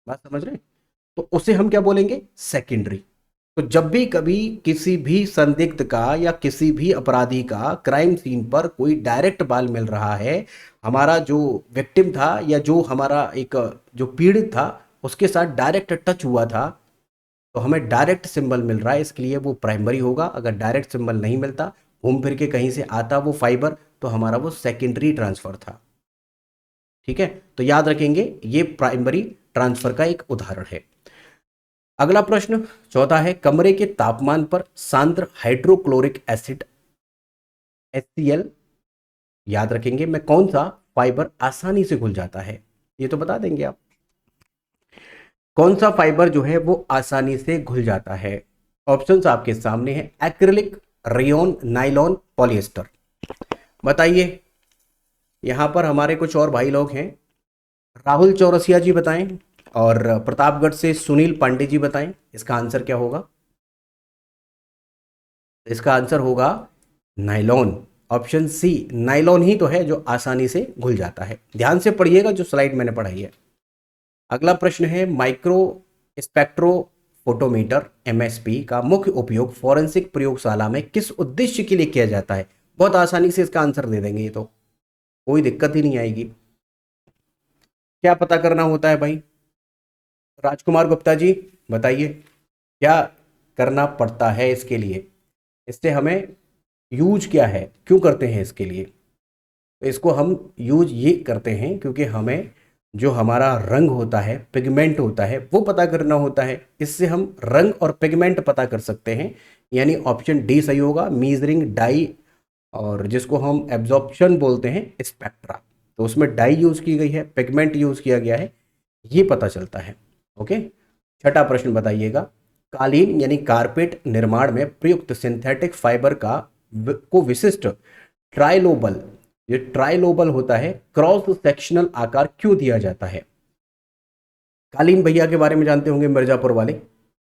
बात समझ रहे हैं? तो उसे हम क्या बोलेंगे? सेकेंडरी। तो जब भी कभी किसी भी संदिग्ध का या किसी भी अपराधी का क्राइम सीन पर कोई डायरेक्ट बाल मिल रहा है, हमारा जो विक्टिम था या जो हमारा एक जो पीड़ित था उसके साथ डायरेक्ट टच हुआ था, तो हमें डायरेक्ट सिंबल मिल रहा है, इसके लिए वो प्राइमरी होगा। अगर डायरेक्ट सिंबल नहीं मिलता, घूम फिर के कहीं से आता वो फाइबर, तो हमारा वो सेकेंडरी ट्रांसफर था। ठीक है, तो याद रखेंगे ये प्राइमरी ट्रांसफर का एक उदाहरण है। अगला प्रश्न चौथा है, कमरे के तापमान पर सांद्र हाइड्रोक्लोरिक एसिड HCl, याद रखेंगे, में कौन सा फाइबर आसानी से घुल जाता है? ये तो बता देंगे आप, कौन सा फाइबर जो है वो आसानी से घुल जाता है? ऑप्शंस आपके सामने है, एक्रिलिक, रेयन, नाइलॉन, पॉलिएस्टर। बताइए। यहां पर हमारे कुछ और भाई लोग हैं, राहुल चौरसिया जी बताएं, और प्रतापगढ़ से सुनील पांडे जी बताएं, इसका आंसर क्या होगा? इसका आंसर होगा नाइलॉन। ऑप्शन सी, नाइलॉन ही तो है जो आसानी से घुल जाता है। ध्यान से पढ़िएगा जो स्लाइड मैंने पढ़ाई है। अगला प्रश्न है, माइक्रो स्पेक्ट्रोफोटोमीटर MSP का मुख्य उपयोग फॉरेंसिक प्रयोगशाला में किस उद्देश्य के लिए किया जाता है? बहुत आसानी से इसका आंसर दे देंगे, ये तो कोई दिक्कत ही नहीं आएगी। क्या पता करना होता है भाई? राजकुमार गुप्ता जी बताइए, क्या करना पड़ता है इसके लिए? इससे हमें यूज क्या है, क्यों करते हैं इसके लिए? तो इसको हम यूज ये करते हैं क्योंकि हमें जो हमारा रंग होता है, पिगमेंट होता है, वो पता करना होता है। इससे हम रंग और पिगमेंट पता कर सकते हैं, यानी ऑप्शन डी सही होगा, मीजरिंग डाई, और जिसको हम एब्जॉर्प्शन बोलते हैं, स्पेक्ट्रा। तो उसमें डाई यूज की गई है, पिगमेंट यूज किया गया है, ये पता चलता है। ओके, छठा प्रश्न बताइएगा, कालीन यानी कारपेट निर्माण में प्रयुक्त सिंथेटिक फाइबर को विशिष्ट ट्राइलोबल, ये ट्राइलोबल होता है, क्रॉस सेक्शनल आकार क्यों दिया जाता है? कालीन भैया के बारे में जानते होंगे, मिर्जापुर वाले।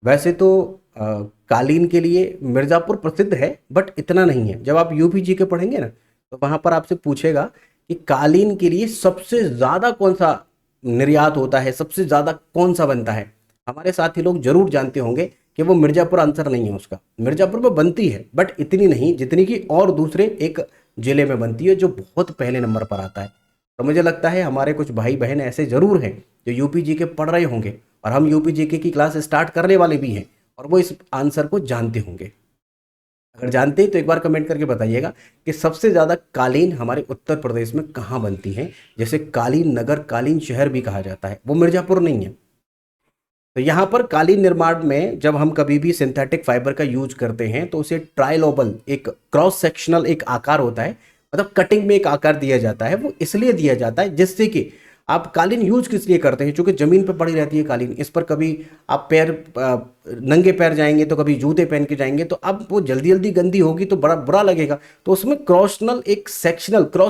वैसे तो कालीन के लिए मिर्जापुर प्रसिद्ध है, बट इतना नहीं है। जब आप यूपीजी के पढ़ेंगे ना, तो वहां पर आपसे पूछेगा कि कालीन के लिए सबसे ज्यादा कौन सा निर्यात होता है, सबसे ज्यादा कौन सा बनता है। हमारे साथी लोग जरूर जानते होंगे कि वो मिर्जापुर आंसर नहीं है उसका। मिर्जापुर में बनती है, बट इतनी नहीं जितनी कि और दूसरे एक जिले में बनती है, जो बहुत पहले नंबर पर आता है। तो मुझे लगता है हमारे कुछ भाई बहन ऐसे जरूर हैं जो यूपी के पढ़ रहे होंगे, और हम यूपी जीके की क्लास स्टार्ट करने वाले भी हैं, और वो इस आंसर को जानते होंगे। अगर जानते हैं तो एक बार कमेंट करके बताइएगा कि सबसे ज़्यादा कालीन हमारे उत्तर प्रदेश में कहाँ बनती है। जैसे कालीन नगर, कालीन शहर भी कहा जाता है, वो मिर्जापुर नहीं है। तो यहाँ पर कालीन निर्माण में जब हम कभी भी सिंथेटिक फाइबर का यूज करते हैं, तो उसे ट्राइलोबल, एक क्रॉस सेक्शनल एक आकार होता है, मतलब कटिंग में एक आकार दिया जाता है। वो इसलिए दिया जाता है जिससे कि आप कालीन यूज किस लिए करते हैं, क्योंकि जमीन पर पड़ी रहती है कालीन, इस पर कभी आप नंगे पैर जाएंगे तो कभी जूते पहन के जाएंगे, तो अब वो जल्दी जल्दी गंदी होगी तो बड़ा बुरा लगेगा। तो उसमें क्रॉस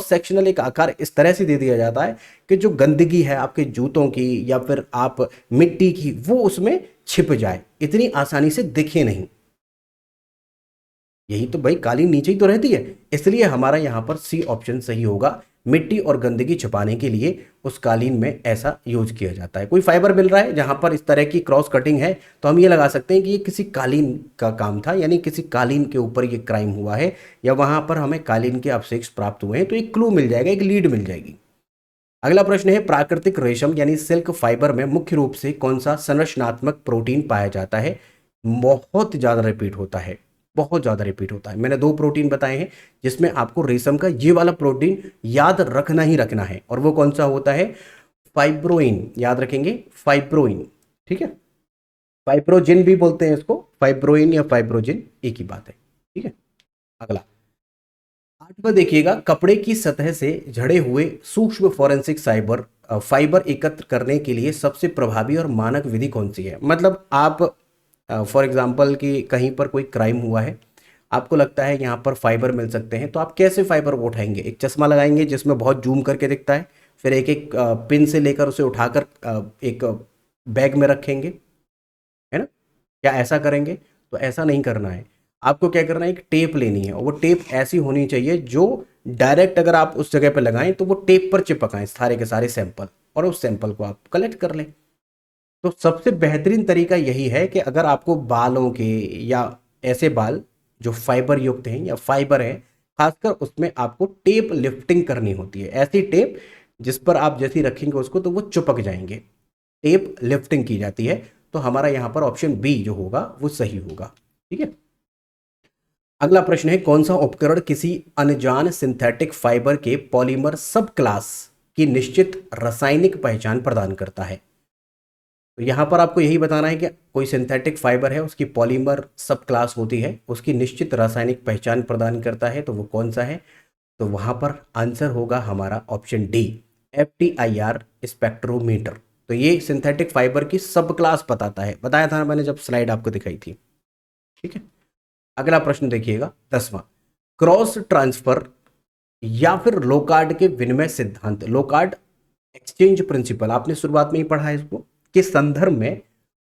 सेक्शनल एक आकार इस तरह से दे दिया जाता है कि जो गंदगी है आपके जूतों की या फिर आप मिट्टी की, वो उसमें छिप जाए, इतनी आसानी से दिखे नहीं। यही तो भाई, कालीन नीचे ही तो रहती है, इसलिए हमारा यहां पर सी ऑप्शन सही होगा। मिट्टी और गंदगी छुपाने के लिए उस कालीन में ऐसा यूज किया जाता है। कोई फाइबर मिल रहा है जहां पर इस तरह की क्रॉस कटिंग है, तो हम ये लगा सकते हैं कि ये किसी कालीन का काम था, यानी किसी कालीन के ऊपर ये क्राइम हुआ है, या वहां पर हमें कालीन के अवशेष प्राप्त हुए हैं। तो एक क्लू मिल जाएगा, एक लीड मिल जाएगी। अगला प्रश्न है, प्राकृतिक रेशम यानी सिल्क फाइबर में मुख्य रूप से कौन सा संरचनात्मक प्रोटीन पाया जाता है? बहुत ज्यादा रिपीट होता है, बहुत ज्यादा रिपीट होता है। मैंने 2 प्रोटीन बताए हैं जिसमें आपको रेशम का ये वाला प्रोटीन याद रखना ही रखना है, और वो कौन सा होता है? फाइब्रोइन, याद रखेंगे फाइब्रोइन, ठीक है। फाइब्रोजिन भी बोलते हैं इसको, फाइब्रोइन या फाइब्रोजिन एक ही बात है, ठीक है। अगला 8वां देखिएगा, कपड़े की सतह से झड़े हुए सूक्ष्म फोरेंसिक फाइबर एकत्र करने के लिए सबसे प्रभावी और मानक विधि कौन सी है। मतलब आप फॉर एग्जांपल कि कहीं पर कोई क्राइम हुआ है, आपको लगता है यहाँ पर फाइबर मिल सकते हैं, तो आप कैसे फाइबर को उठाएंगे? एक चश्मा लगाएंगे जिसमें बहुत जूम करके दिखता है, फिर एक एक पिन से लेकर उसे उठाकर एक बैग में रखेंगे, है ना? क्या ऐसा करेंगे? तो ऐसा नहीं करना है। आपको क्या करना है, एक टेप लेनी है और वो टेप ऐसी होनी चाहिए जो डायरेक्ट अगर आप उस जगह पर लगाएं तो वो टेप पर चिपकाएं सारे के सारे सैंपल, और उस सैंपल को आप कलेक्ट कर लें। तो सबसे बेहतरीन तरीका यही है कि अगर आपको बालों के या ऐसे बाल जो फाइबर युक्त हैं या फाइबर हैं, खासकर उसमें आपको टेप लिफ्टिंग करनी होती है। ऐसी टेप जिस पर आप जैसे ही रखेंगे उसको तो वो चिपक जाएंगे, टेप लिफ्टिंग की जाती है। तो हमारा यहाँ पर ऑप्शन बी जो होगा वो सही होगा, ठीक है। अगला प्रश्न है, कौन सा उपकरण किसी अनजान सिंथेटिक फाइबर के पॉलीमर सब क्लास की निश्चित रासायनिक पहचान प्रदान करता है? तो यहाँ पर आपको यही बताना है कि कोई सिंथेटिक फाइबर है, उसकी पॉलीमर सब क्लास होती है, उसकी निश्चित रासायनिक पहचान प्रदान करता है, तो वो कौन सा है? तो वहाँ पर आंसर होगा हमारा ऑप्शन डी, FTIR स्पेक्ट्रोमीटर। तो ये सिंथेटिक फाइबर की सब क्लास बताता है, बताया था मैंने जब स्लाइड आपको दिखाई थी, ठीक है। अगला प्रश्न देखिएगा 10वां, क्रॉस ट्रांसफर या फिर लोकार्ड के विनिमय सिद्धांत, लोकार्ड एक्सचेंज प्रिंसिपल, आपने शुरुआत में ही पढ़ा है इसको, के संदर्भ में,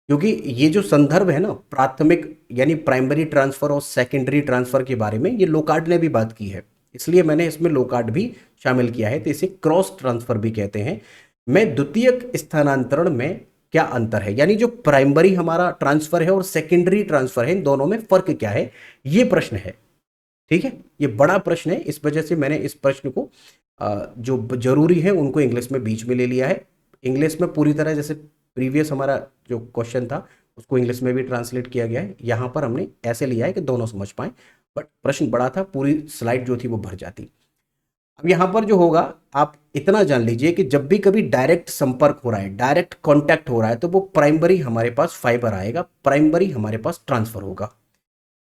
क्योंकि ये जो संदर्भ है ना, प्राथमिक यानी प्राइमरी ट्रांसफर और सेकेंडरी ट्रांसफर के बारे में ये लोकार्ड ने भी बात की है, इसलिए मैंने इसमें लोकार्ड भी शामिल किया है। तो इसे क्रॉस ट्रांसफर भी कहते हैं। मैं द्वितीयक स्थानांतरण में क्या अंतर है, यानी जो प्राइमरी हमारा ट्रांसफर है और सेकेंडरी ट्रांसफर है, इन दोनों में फर्क क्या है, ये प्रश्न है, ठीक है। ये बड़ा प्रश्न है, इस वजह से मैंने इस प्रश्न को जो जरूरी है उनको इंग्लिश में बीच में ले लिया है। इंग्लिश में पूरी तरह जैसे प्रीवियस हमारा जो क्वेश्चन था उसको इंग्लिश में भी ट्रांसलेट किया गया है, यहाँ पर हमने ऐसे लिया है कि दोनों समझ पाए, बट प्रश्न बड़ा था, पूरी स्लाइड जो थी वो भर जाती। अब यहाँ पर जो होगा, आप इतना जान लीजिए कि जब भी कभी डायरेक्ट संपर्क हो रहा है, डायरेक्ट कांटेक्ट हो रहा है, तो वो प्राइमरी हमारे पास फाइबर आएगा, प्राइमरी हमारे पास ट्रांसफर होगा।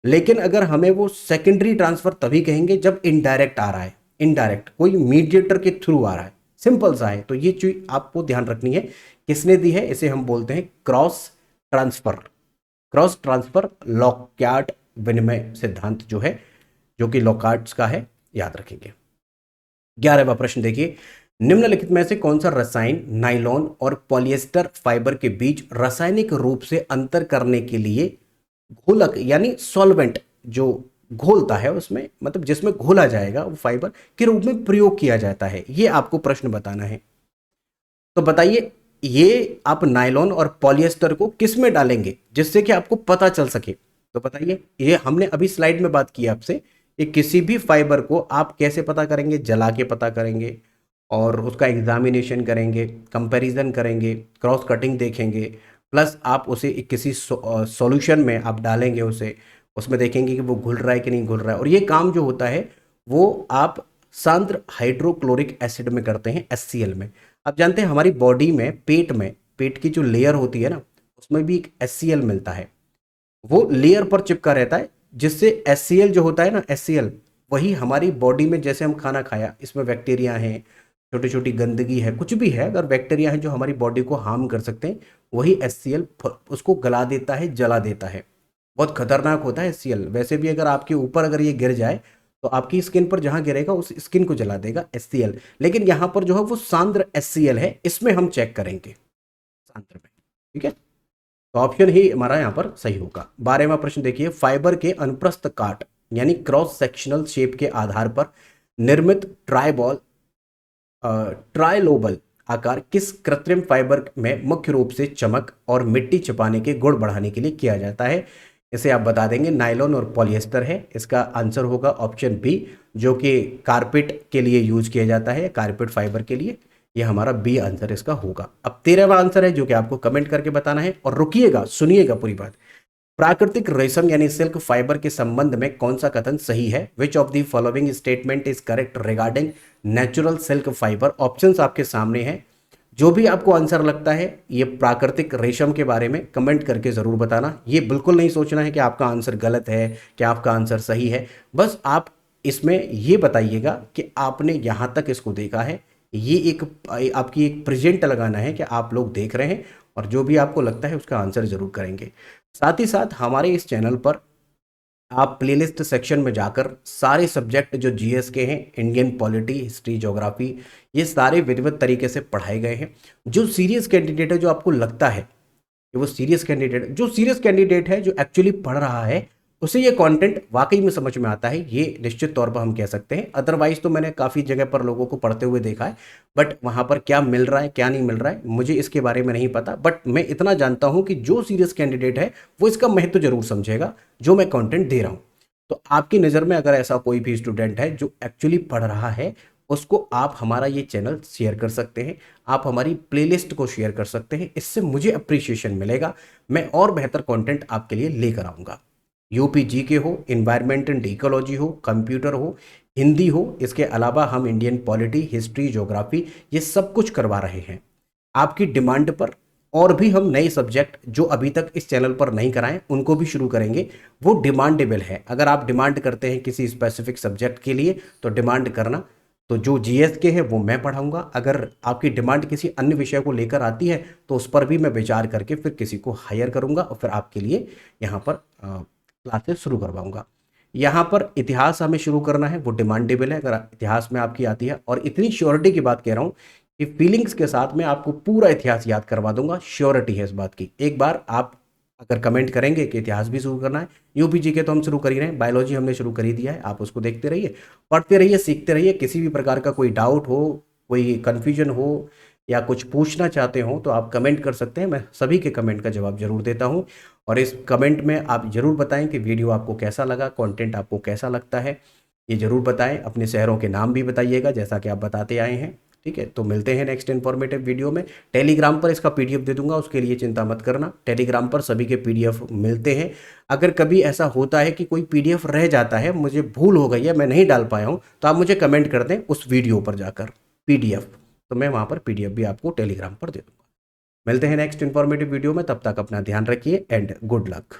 लेकिन अगर हमें वो सेकेंडरी ट्रांसफर तभी कहेंगे जब इनडायरेक्ट आ रहा है, इनडायरेक्ट कोई मीडिएटर के थ्रू आ रहा है, सिंपल सा है। तो ये चीज आपको ध्यान रखनी है, किसने दी है, इसे हम बोलते हैं क्रॉस ट्रांसफर। क्रॉस ट्रांसफर लॉकयार्ट विनिमय सिद्धांत जो है, जो कि लॉकयार्ट्स का है, याद रखेंगे। 11वां प्रश्न देखिए, निम्नलिखित में से कौन सा रसायन नाइलॉन और पॉलिएस्टर फाइबर के बीच रासायनिक रूप से अंतर करने के लिए घोलक यानी सॉल्वेंट जो घोलता है उसमें, मतलब जिसमें घोला जाएगा वो फाइबर के रूप में प्रयोग किया जाता है, ये आपको प्रश्न बताना है। तो बताइए, ये आप नायलॉन और पॉलिएस्टर को किस में डालेंगे जिससे कि आपको पता चल सके? तो बताइए, ये हमने अभी स्लाइड में बात की आपसे कि किसी भी फाइबर को आप कैसे पता करेंगे, जला के पता करेंगे और उसका एग्जामिनेशन करेंगे, कंपैरिजन करेंगे, क्रॉस कटिंग देखेंगे, प्लस आप उसे किसी सॉल्यूशन में आप डालेंगे उसे, उसमें देखेंगे कि वो घुल रहा है कि नहीं घुल रहा है। और ये काम जो होता है वो आप सांद्र हाइड्रोक्लोरिक एसिड में करते हैं, HCl में। आप जानते हैं हमारी बॉडी में, पेट की जो लेयर होती है ना, उसमें भी एक HCl मिलता है, वो लेयर पर चिपका रहता है, जिससे HCl जो होता है ना, HCl वही हमारी बॉडी में, जैसे हम खाना खाया, इसमें बैक्टीरिया हैं, छोटी छोटी गंदगी है, कुछ भी है, अगर बैक्टीरिया है जो हमारी बॉडी को हार्म कर सकते हैं, वही HCl उसको गला देता है, जला देता है। बहुत खतरनाक होता है HCl। वैसे भी अगर आपके ऊपर अगर ये गिर जाए तो आपकी स्किन पर जहां गिरेगा उस स्किन को जला देगा HCl। लेकिन यहां पर जो है वो सांद्र HCl है, इसमें हम चेक करेंगे सांद्र में, ठीक है। तो ऑप्शन ही हमारा यहाँ पर सही होगा। 12वां प्रश्न देखिए, फाइबर के अनुप्रस्थ काट यानी क्रॉस सेक्शनल शेप के आधार पर निर्मित ट्राइलोबल आकार किस कृत्रिम फाइबर में मुख्य रूप से चमक और मिट्टी छिपाने के गुण बढ़ाने के लिए किया जाता है? इसे आप बता देंगे नायलॉन और पॉलिएस्टर है। इसका आंसर होगा ऑप्शन बी, जो कि कारपेट के लिए यूज किया जाता है, कारपेट फाइबर के लिए। यह हमारा बी आंसर इसका होगा। अब 13वां आंसर है जो कि आपको कमेंट करके बताना है, और रुकिएगा, सुनिएगा पूरी बात। प्राकृतिक रेशम यानी सिल्क फाइबर के संबंध में कौन सा कथन सही है? Which of the following statement is correct regarding natural silk fibre? Options आपके सामने हैं, जो भी आपको आंसर लगता है ये प्राकृतिक रेशम के बारे में कमेंट करके ज़रूर बताना। ये बिल्कुल नहीं सोचना है कि आपका आंसर गलत है, कि आपका आंसर सही है। बस आप इसमें ये बताइएगा कि आपने यहाँ तक इसको देखा है। ये एक आपकी एक प्रेजेंट लगाना है कि आप लोग देख रहे हैं, और जो भी आपको लगता है उसका आंसर ज़रूर करेंगे। साथ ही साथ हमारे इस चैनल पर आप प्लेलिस्ट सेक्शन में जाकर सारे सब्जेक्ट जो जीएस के हैं, इंडियन पॉलिटी, हिस्ट्री, ज्योग्राफी, ये सारे विधिवत तरीके से पढ़ाए गए हैं। जो सीरियस कैंडिडेट है, जो आपको लगता है कि वो सीरियस कैंडिडेट है, जो एक्चुअली पढ़ रहा है, उसे ये कंटेंट वाकई में समझ में आता है, ये निश्चित तौर पर हम कह सकते हैं। अदरवाइज तो मैंने काफ़ी जगह पर लोगों को पढ़ते हुए देखा है, बट वहाँ पर क्या मिल रहा है क्या नहीं मिल रहा है मुझे इसके बारे में नहीं पता। बट मैं इतना जानता हूँ कि जो सीरियस कैंडिडेट है वो इसका महत्व जरूर समझेगा जो मैं कंटेंट दे रहा हूँ। तो आपकी नज़र में अगर ऐसा कोई भी स्टूडेंट है जो एक्चुअली पढ़ रहा है, उसको आप हमारा ये चैनल शेयर कर सकते हैं, आप हमारी प्लेलिस्ट को शेयर कर सकते हैं। इससे मुझे अप्रिसिएशन मिलेगा, मैं और बेहतर कंटेंट आपके लिए लेकर आऊँगा। यूपी जीके हो, इन्वायरमेंट एंड इकोलॉजी हो, कंप्यूटर हो, हिंदी हो, इसके अलावा हम इंडियन पॉलिटी, हिस्ट्री, ज्योग्राफी, ये सब कुछ करवा रहे हैं आपकी डिमांड पर। और भी हम नए सब्जेक्ट जो अभी तक इस चैनल पर नहीं कराएं उनको भी शुरू करेंगे। वो डिमांडेबल है। अगर आप डिमांड करते हैं किसी स्पेसिफिक सब्जेक्ट के लिए तो डिमांड करना, तो जो जीएस के है वो मैं पढ़ाऊंगा। अगर आपकी डिमांड किसी अन्य विषय को लेकर आती है तो उस पर भी मैं विचार करके फिर किसी को हायर करूंगा और फिर आपके लिए यहाँ पर क्लासेस शुरू करवाऊंगा। यहाँ पर इतिहास हमें शुरू करना है, वो डिमांडेबल है। अगर इतिहास में आपकी आती है, और इतनी श्योरिटी की बात कह रहा हूँ कि फीलिंग्स के साथ में आपको पूरा इतिहास याद करवा दूंगा, श्योरिटी है इस बात की। एक बार आप अगर कमेंट करेंगे कि इतिहास भी शुरू करना है, यूपीजी के तो हम शुरू कर ही रहे हैं, बायोलॉजी हमने शुरू कर ही दिया है, आप उसको देखते रहिए, पढ़ते रहिए, सीखते रहिए। किसी भी प्रकार का कोई डाउट हो, कोई कन्फ्यूजन हो, या कुछ पूछना चाहते हो तो आप कमेंट कर सकते हैं। मैं सभी के कमेंट का जवाब जरूर देता हूं। और इस कमेंट में आप जरूर बताएं कि वीडियो आपको कैसा लगा, कंटेंट आपको कैसा लगता है, ये जरूर बताएं। अपने शहरों के नाम भी बताइएगा जैसा कि आप बताते आए हैं। ठीक है, तो मिलते हैं नेक्स्ट इन्फॉर्मेटिव वीडियो में। टेलीग्राम पर इसका पीडीएफ दे दूंगा, उसके लिए चिंता मत करना। टेलीग्राम पर सभी के पीडीएफ मिलते हैं। अगर कभी ऐसा होता है कि कोई पीडीएफ रह जाता है, मुझे भूल हो गई है, मैं नहीं डाल पाया हूँ, तो आप मुझे कमेंट कर दें उस वीडियो पर जाकर पीडीएफ, तो मैं वहाँ पर पीडीएफ भी आपको टेलीग्राम पर दे दूँगा। मिलते हैं नेक्स्ट इन्फॉर्मेटिव वीडियो में, तब तक अपना ध्यान रखिए एंड गुड लक।